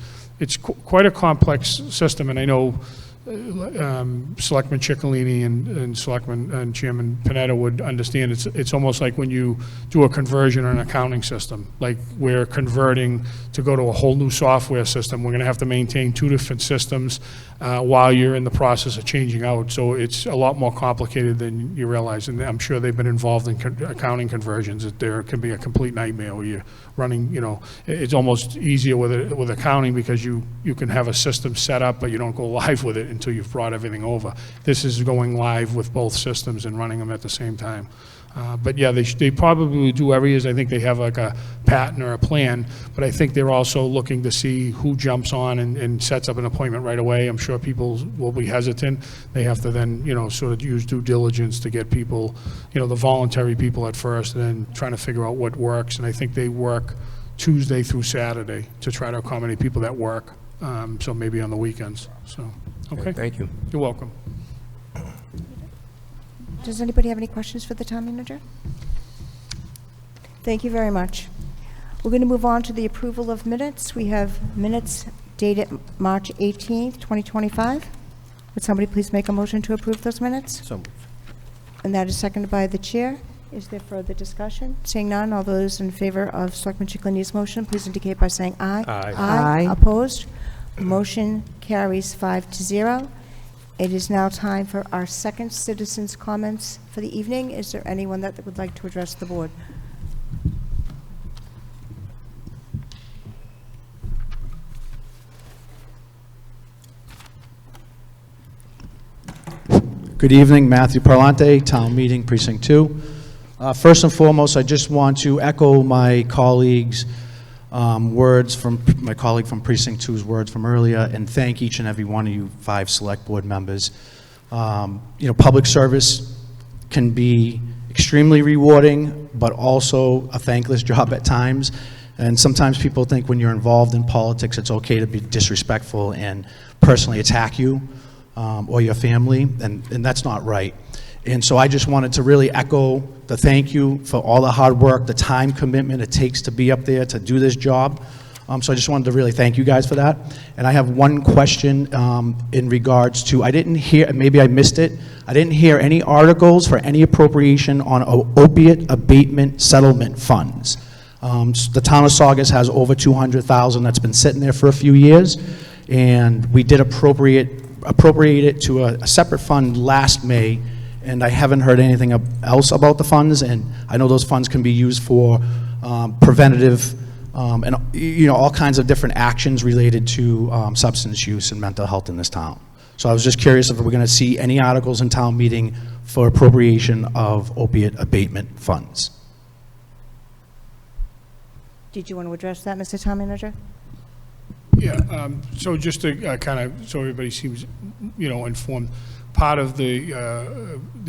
quite a complex system, and I know Selectman Ciccolini and Selectman and Chairman Panetta would understand. It's almost like when you do a conversion on an accounting system. Like, we're converting to go to a whole new software system. We're going to have to maintain 2 different systems while you're in the process of changing out. So it's a lot more complicated than you realize. And I'm sure they've been involved in accounting conversions. There can be a complete nightmare where you're running. It's almost easier with accounting because you can have a system set up, but you don't go live with it until you've brought everything over. This is going live with both systems and running them at the same time. But yeah, they probably do areas. I think they have like a pattern or a plan, but I think they're also looking to see who jumps on and sets up an appointment right away. I'm sure people will be hesitant. They have to then, sort of use due diligence to get people, the voluntary people at first, and then trying to figure out what works. And I think they work Tuesday through Saturday to try to accommodate people that work. so maybe on the weekends, so, okay. Thank you. You're welcome. Does anybody have any questions for the town manager? Thank you very much. We're going to move on to the approval of minutes. We have minutes dated March 18th, 2025. Would somebody please make a motion to approve those minutes? So moved. And that is seconded by the chair. Is there further discussion? Seeing none, all those in favor of Selectman Chicalini's motion, please indicate by saying aye. Aye. Aye. Aye. Opposed? Motion carries 5-0. It is now time for our second citizens' comments for the evening. Is there anyone that would like to address the board? Good evening, Matthew Parlante, Town Meeting, Precinct 2. First and foremost, I just want to echo my colleague's words from my colleague from Precinct 2's words from earlier, and thank each and every one of you 5 select board members. Public service can be extremely rewarding, but also a thankless job at times. And sometimes people think when you're involved in politics, it's okay to be disrespectful and personally attack you or your family, and that's not right. And so I just wanted to really echo the thank you for all the hard work, the time commitment it takes to be up there to do this job. So I just wanted to really thank you guys for that. And I have one question in regards to, I didn't hear, maybe I missed it, I didn't hear any articles for any appropriation on opiate abatement settlement funds. The town of Saugus has over $200,000 that's been sitting there for a few years, and we did appropriate it to a separate fund last May, and I haven't heard anything else about the funds, and I know those funds can be used for preventative and all kinds of different actions related to substance use and mental health in this town. So I was just curious if we're going to see any articles in town meeting for appropriation of opiate abatement funds. Did you want to address that, Mr. Town Manager? Yeah, so just to kind of, so everybody seems, informed, part of the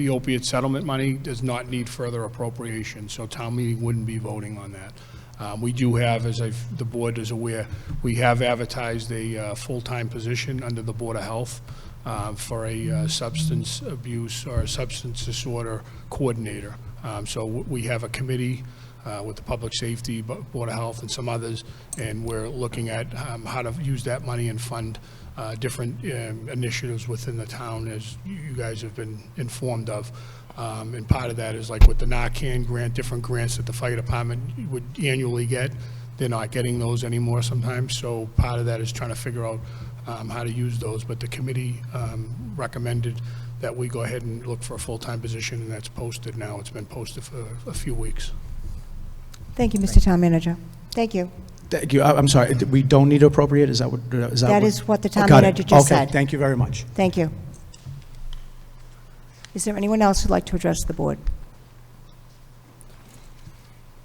opiate settlement money does not need further appropriation, so town meeting wouldn't be voting on that. We do have, as the board is aware, we have advertised a full-time position under the Board of Health for a substance abuse or substance disorder coordinator. So we have a committee with the Public Safety, Board of Health, and some others, and we're looking at how to use that money and fund different initiatives within the town, as you guys have been informed of. And part of that is like with the Narcan grant, different grants that the fire department would annually get. They're not getting those anymore sometimes, so part of that is trying to figure out how to use those. But the committee recommended that we go ahead and look for a full-time position, and that's posted now. It's been posted for a few weeks. Thank you, Mr. Town Manager. Thank you. Thank you. I'm sorry, we don't need to appropriate? Is that what? That is what the town Got it. manager just said. Okay, thank you very much. Thank you. Is there anyone else who'd like to address the board?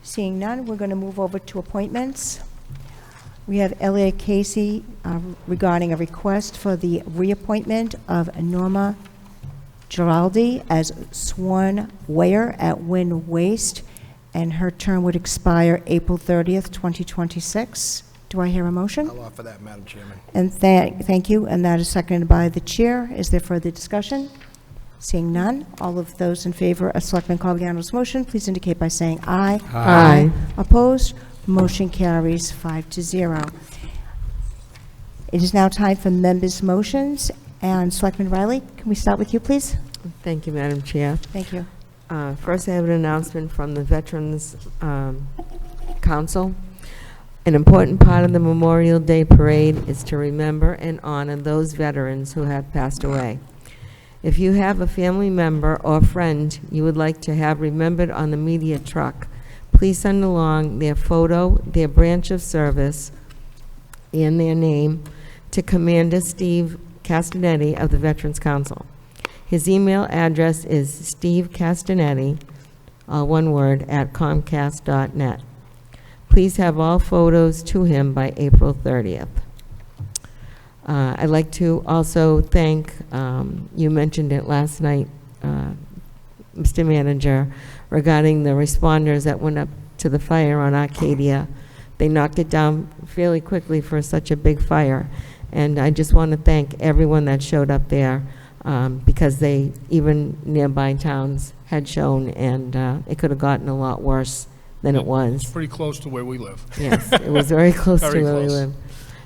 Seeing none, we're going to move over to appointments. We have Elliot Casey regarding a request for the reappointment of Norma Giraldi as sworn weigher at Wynn Waste, and her term would expire April 30th, 2026. Do I hear a motion? I'll offer that, Madam Chairman. And thank you, and that is seconded by the chair. Is there further discussion? Seeing none, all of those in favor of Selectman Colgiano's motion, please indicate by saying aye. Aye. Opposed? Motion carries 5-0. It is now time for members' motions, and Selectman Riley, can we start with you, please? Thank you, Madam Chair. Thank you. First, I have an announcement from the Veterans Council. An important part of the Memorial Day Parade is to remember and honor those veterans who have passed away. If you have a family member or friend you would like to have remembered on the media truck, please send along their photo, their branch of service, and their name to Commander Steve Castanetti of the Veterans Council. His email address is stevecastanetti, all one word, @comcast.net. Please have all photos to him by April 30th. I'd like to also thank, you mentioned it last night, Mr. Manager, regarding the responders that went up to the fire on Arcadia they knocked it down fairly quickly for such a big fire. And I just want to thank everyone that showed up there, because they, even nearby towns had shown, and it could have gotten a lot worse than it was. It's pretty close to where we live. Yes, it was very close to Very where we close. live.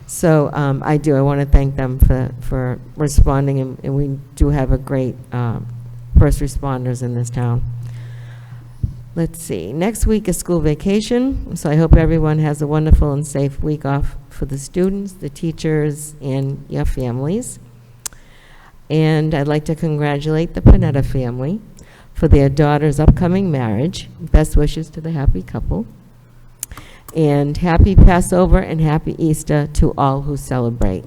So I want to thank them for responding, and we do have a great first responders in this town. Let's see, next week is school vacation, so I hope everyone has a wonderful and safe week off for the students, the teachers, and your families. And I'd like to congratulate the Panetta family for their daughter's upcoming marriage. Best wishes to the happy couple. And happy Passover and happy Easter to all who celebrate.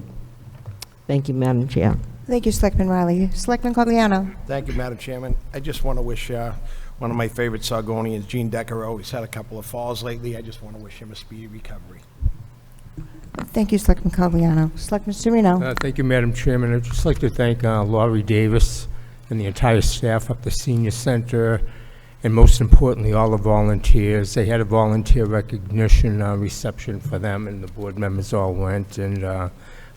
Thank you, Madam Chair. Thank you, Selectman Riley. Selectman Cogliano. Thank you, Madam Chairman. I just want to wish one of my favorite Saugonians, Gene Decaro. He's had a couple of falls lately. I just want to wish him a speedy recovery. Thank you, Selectman Cogliano. Selectman Sereno. Thank you, Madam Chairman. I'd just like to thank Laurie Davis and the entire staff at the Senior Center, and most importantly, all the volunteers. They had a volunteer recognition reception for them, and the board members all went, and I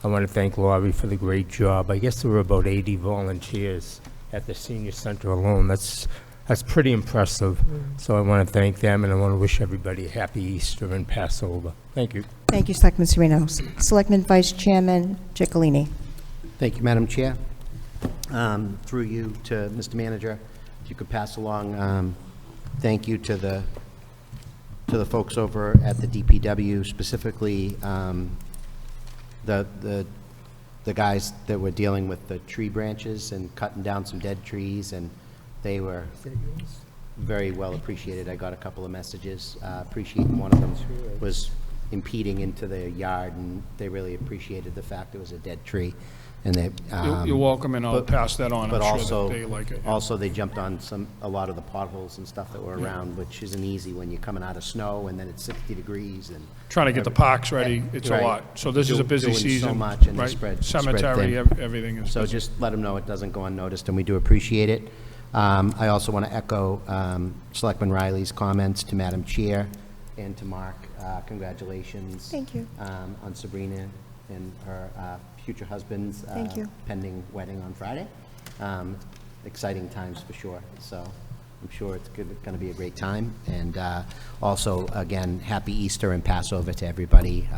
want to thank Laurie for the great job. I guess there were about 80 volunteers at the Senior Center alone. That's pretty impressive. So I want to thank them, and I want to wish everybody a happy Easter and Passover. Thank you. Thank you, Selectman Sereno. Selectman Vice Chairman Ciccolini. Thank you, Madam Chair. Through you to Mr. Manager, if you could pass along thank you to the folks over at the DPW, specifically the guys that were dealing with the tree branches and cutting down some dead trees, and they were very well appreciated. I got a couple of messages appreciating. One of them was impeding into their yard, and they really appreciated the fact it was a dead tree. And they, You're welcome, and I'll pass that on. But I'm also, sure that they like it. also they jumped on a lot of the potholes and stuff that were around, which isn't easy when you're coming out of snow and then it's 60 degrees and Trying to get the parks ready, it's a Right. lot. So this is a busy Doing season. so much, and they right? spread Cemetery, thin. everything is So busy. just let them know it doesn't go unnoticed, and we do appreciate it. I also want to echo Selectman Riley's comments to Madam Chair and to Mark. Congratulations. Thank you. On Sabrina and her future husband's Thank you. pending wedding on Friday. Exciting times for sure. So I'm sure it's going to be a great time. And also, again, happy Easter and Passover to everybody.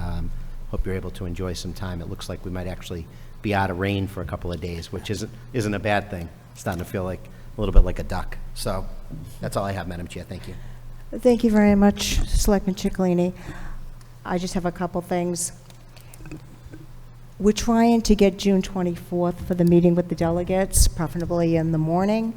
Hope you're able to enjoy some time. It looks like we might actually be out of rain for a couple of days, which isn't a bad thing. It's starting to feel like a little bit like a duck. So that's all I have, Madam Chair. Thank you. Thank you very much, Selectman Ciccolini. I just have a couple things. We're trying to get June 24th for the meeting with the delegates, preferably in the morning.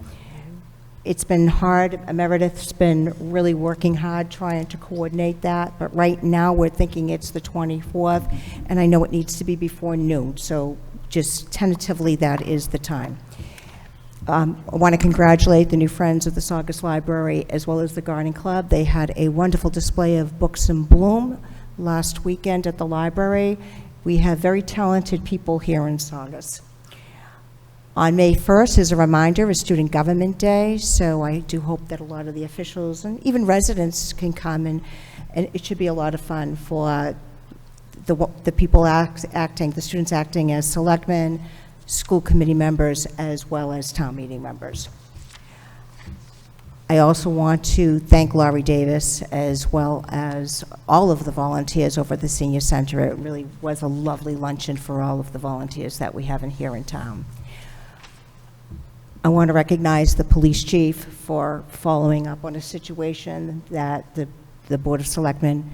It's been hard. Meredith's been really working hard trying to coordinate that, but right now we're thinking it's the 24th, and I know it needs to be before noon, so just tentatively that is the time. I want to congratulate the new friends of the Saugus Library as well as the Garden Club. They had a wonderful display of books in bloom last weekend at the library. We have very talented people here in Saugus. On May 1st, as a reminder, is Student Government Day, so I do hope that a lot of the officials and even residents can come, and it should be a lot of fun for the people acting, the students acting as selectmen, school committee members, as well as town meeting members. I also want to thank Laurie Davis as well as all of the volunteers over at the Senior Center. It really was a lovely luncheon for all of the volunteers that we have in here in town. I want to recognize the police chief for following up on a situation that the Board of Selectmen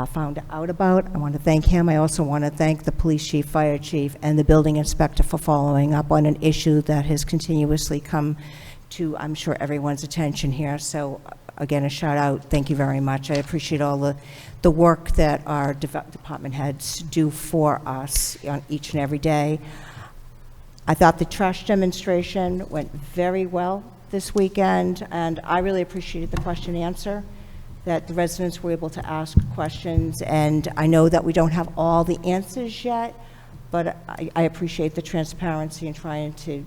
found out about. I want to thank him. I also want to thank the police chief, fire chief, and the building inspector for following up on an issue that has continuously come to, I'm sure, everyone's attention here. So again, a shout out. Thank you very much. I appreciate all the work that our department heads do for us on each and every day. I thought the trash demonstration went very well this weekend, and I really appreciated the question and answer, that the residents were able to ask questions, and I know that we don't have all the answers yet, but I appreciate the transparency in trying to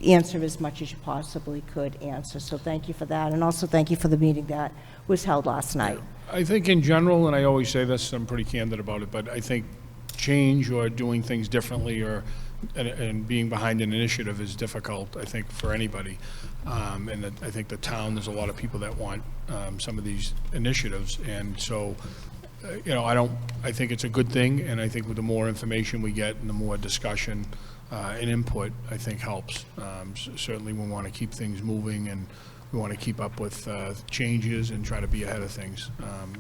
answer as much as you possibly could answer. So thank you for that, and also thank you for the meeting that was held last night. I think in general, and I always say this, I'm pretty candid about it, but I think change or doing things differently and being behind an initiative is difficult, I think, for anybody. And I think the town, there's a lot of people that want some of these initiatives, and so, I think it's a good thing, and I think with the more information we get and the more discussion and input, I think helps. Certainly we want to keep things moving, and we want to keep up with changes and try to be ahead of things.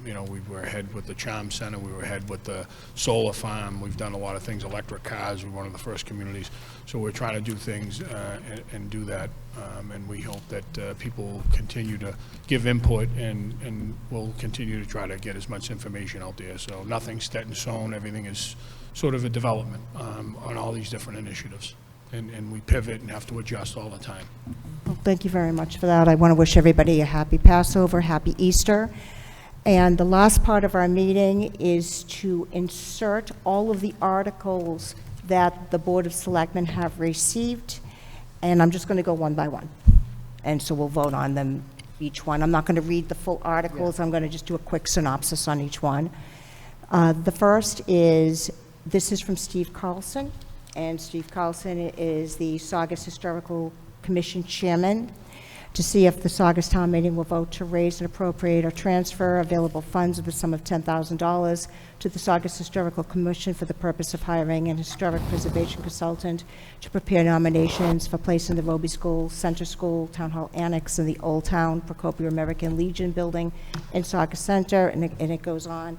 We were ahead with the Charm Center, we were ahead with the solar farm, we've done a lot of things, electric cars, we're one of the first communities. So we're trying to do things and do that, and we hope that people will continue to give input, and we'll continue to try to get as much information out there. So nothing's set in stone, everything is sort of a development on all these different initiatives. And we pivot and have to adjust all the time. Well, thank you very much for that. I want to wish everybody a happy Passover, happy Easter. And the last part of our meeting is to insert all of the articles that the Board of Selectmen have received. And I'm just going to go one by one. And so we'll vote on them, each one. I'm not going to read the full articles. I'm going to just do a quick synopsis on each one. The first is, this is from Steve Carlson. And Steve Carlson is the Saugus Historical Commission Chairman, to see if the Saugus Town Meeting will vote to raise and appropriate or transfer available funds of the sum of $10,000 to the Saugus Historical Commission for the purpose of hiring an historic preservation consultant to prepare nominations for place in the Roby School, Center School, Town Hall Annex, in the Old Town Procopio American Legion Building in Saugus Center, and it goes on.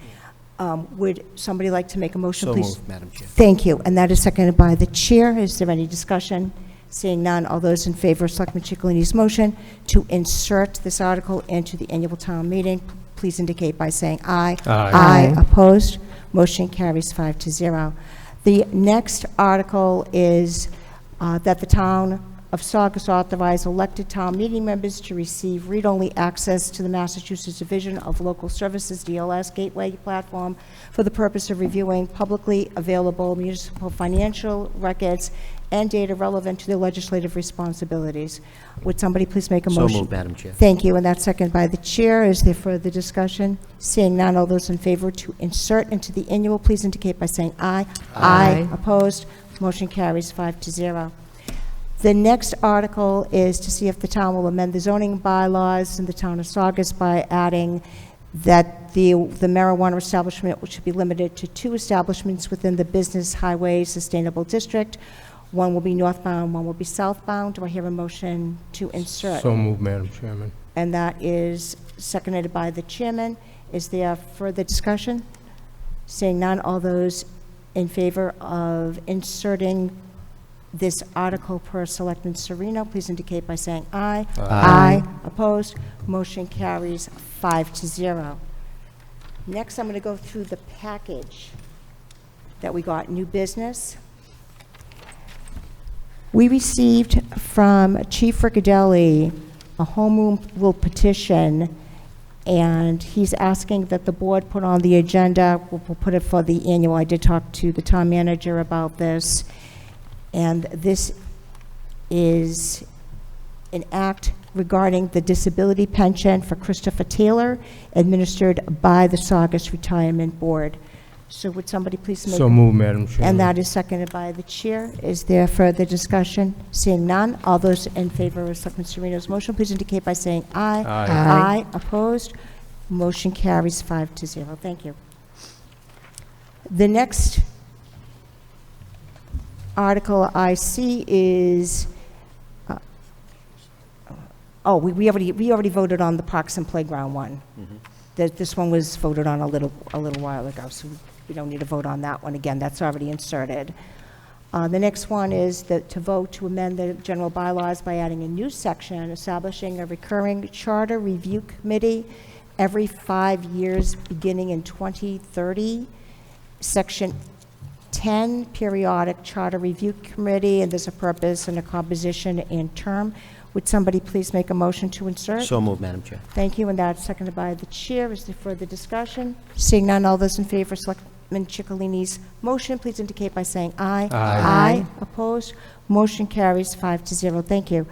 Would somebody like to make a motion, please? So moved, Madam Chair. Thank you. And that is seconded by the chair. Is there any discussion? Seeing none, all those in favor of Selectman Chicalini's motion to insert this article into the annual town meeting, please indicate by saying aye. Aye. Aye. Opposed? Motion carries 5-0. The next article is that the town of Saugus authorize elected town meeting members to receive read-only access to the Massachusetts Division of Local Services DLS Gateway platform for the purpose of reviewing publicly available municipal financial records and data relevant to their legislative responsibilities. Would somebody please make a motion? So moved, Madam Chair. Thank you, and that's seconded by the chair. Is there further discussion? Seeing none, all those in favor to insert into the annual, please indicate by saying aye. Aye. Opposed? Motion carries 5-0. The next article is to see if the town will amend the zoning bylaws in the town of Saugus by adding that the marijuana establishment should be limited to 2 establishments within the Business Highway Sustainable District. One will be northbound, one will be southbound. Do I hear a motion to insert? So moved, Madam Chairman. And that is seconded by the chairman. Is there further discussion? Seeing none, all those in favor of inserting this article per Selectman Serino, please indicate by saying aye. Aye. Opposed? Motion carries 5-0. Next, I'm going to go through the package that we got. New business. We received from Chief Riccadelli a home rule petition, and he's asking that the board put on the agenda. We'll put it for the annual. I did talk to the town manager about this. And this is an act regarding the disability pension for Christopher Taylor, administered by the Saugus Retirement Board. So would somebody please make... So moved, Madam Chairman. And that is seconded by the chair. Is there further discussion? Seeing none, all those in favor of Selectman Serino's motion, please indicate by saying aye. Aye. Aye. Opposed? Motion carries 5-0. Thank you. The next article I see is, we already voted on the Parks and Playground one. This one was voted on a little while ago, so we don't need to vote on that one again. That's already inserted. The next one is to vote to amend the general bylaws by adding a new section establishing a recurring charter review committee every 5 years beginning in 2030. Section 10, periodic charter review committee, and there's a purpose and a composition and term. Would somebody please make a motion to insert? So moved, Madam Chair. Thank you, and that's seconded by the chair. Is there further discussion? Seeing none, all those in favor, Selectman Ciccolini's motion, please indicate by saying aye. Aye. Opposed? Motion carries 5-0. Thank you.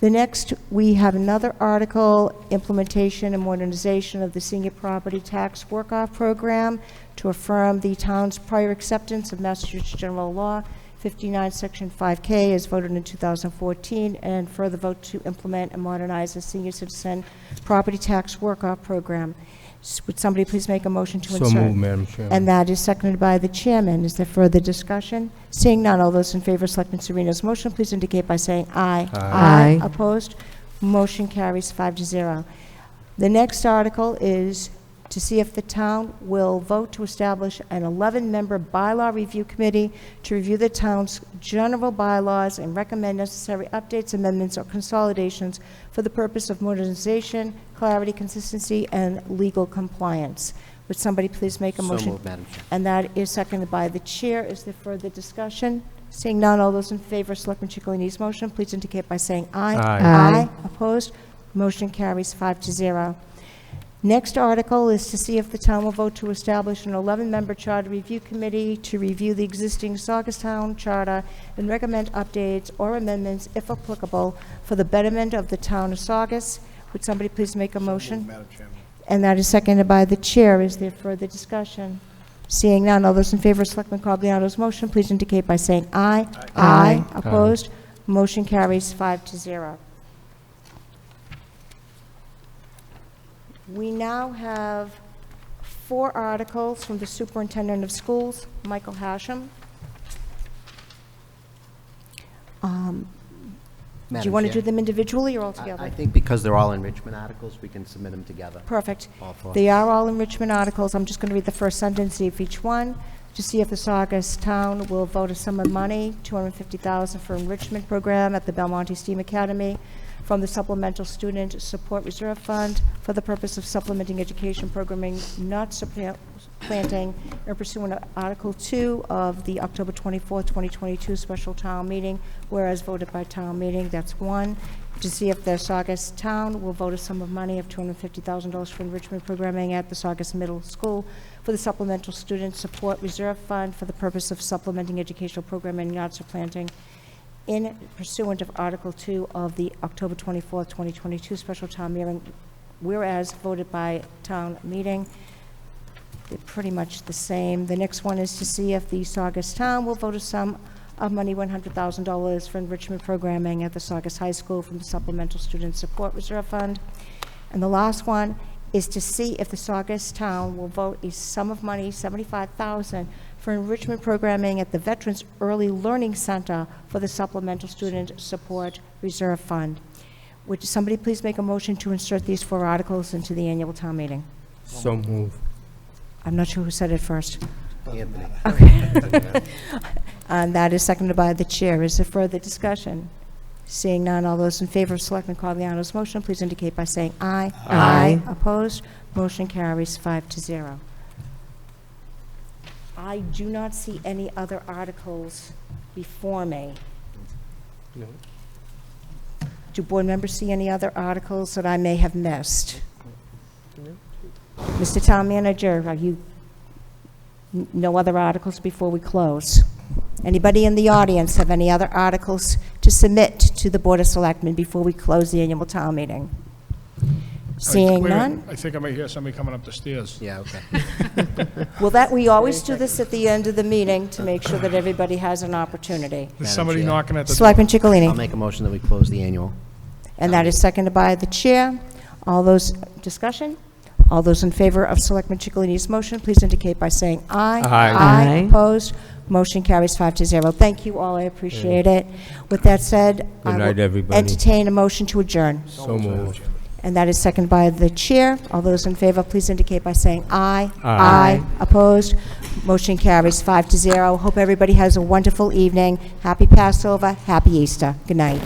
The next, we have another article, implementation and modernization of the senior property tax work-off program to affirm the town's prior acceptance of Massachusetts General Law 59, Section 5K, as voted in 2014, and further vote to implement and modernize the senior citizen property tax work-off program. Would somebody please make a motion to insert? So moved, Madam Chairman. And that is seconded by the chairman. Is there further discussion? Seeing none, all those in favor of Selectman Sereno's motion, please indicate by saying aye. Aye. Opposed? Motion carries 5-0. The next article is to see if the town will vote to establish an 11-member bylaw review committee to review the town's general bylaws and recommend necessary updates, amendments, or consolidations for the purpose of modernization, clarity, consistency, and legal compliance. Would somebody please make a motion? So moved, Madam Chair. And that is seconded by the chair. Is there further discussion? Seeing none, all those in favor of Selectman Ciccolini's motion, please indicate by saying aye. Aye. Opposed? Motion carries 5-0. Next article is to see if the town will vote to establish an 11-member charter review committee to review the existing Saugus Town Charter and recommend updates or amendments, if applicable, for the betterment of the town of Saugus. Would somebody please make a motion? Madam Chairman. And that is seconded by the chair. Is there further discussion? Seeing none, all those in favor of Selectman Cogliano's motion, please indicate by saying aye. Aye. Opposed? Motion carries 5-0. We now have 4 articles from the Superintendent of Schools, Michael Hashem. Do Madam you want to Chair. do them individually or all I together? think because they're all enrichment articles, we can submit them together. Perfect. All 4. They are all enrichment articles. I'm just going to read the first sentence of each one to see if the Saugus Town will vote a sum of money, $250,000 for enrichment program at the Belmonte STEAM Academy from the Supplemental Student Support Reserve Fund for the purpose of supplementing education programming not supplanting or pursuant to Article 2 of the October 24th, 2022 special town meeting, whereas voted by town meeting. That's 1. To see if the Saugus Town will vote a sum of money of $250,000 for enrichment programming at the Saugus Middle School for the Supplemental Student Support Reserve Fund for the purpose of supplementing educational programming not supplanting in pursuant of Article 2 of the October 24th, 2022 special town meeting, whereas voted by town meeting. They're pretty much the same. The next one is to see if the Saugus Town will vote a sum of money, $100,000 for enrichment programming at the Saugus High School from the Supplemental Student Support Reserve Fund. And the last one is to see if the Saugus Town will vote a sum of money, $75,000, for enrichment programming at the Veterans Early Learning Center for the Supplemental Student Support Reserve Fund. Would somebody please make a motion to insert these 4 articles into the annual town meeting? So moved. I'm not sure who said it first. Anthony. Okay. And that is seconded by the chair. Is there further discussion? Seeing none, all those in favor of Selectman Cogliano's motion, please indicate by saying aye. Aye. Opposed? Motion carries 5-0. I do not see any other articles before me. No. Do board members see any other articles that I may have missed? Mr. Town Manager, are you, no other articles before we close? Anybody in the audience have any other articles to submit to the Board of Selectmen before we close the annual town meeting? Seeing Wait a minute. none? I think I might hear somebody coming up the stairs. Yeah, okay. Well, we always do this at the end of the meeting to make sure that everybody has an opportunity. There's somebody Chair. knocking at the door. Selectman I'll Ciccolini, make a motion that we close the annual. and that is seconded by the chair. All those, discussion? All those in favor of Selectman Ciccolini's motion, please indicate by saying aye. Aye. Aye. Opposed? Motion carries 5-0. Thank you all, I appreciate it. With that said, I night, will everybody. entertain a motion to adjourn. So moved. And that is seconded by the chair. All those in favor, please indicate by saying aye. Aye. Opposed? Motion carries 5-0. Hope everybody has a wonderful evening. Happy Passover, happy Easter. Good night.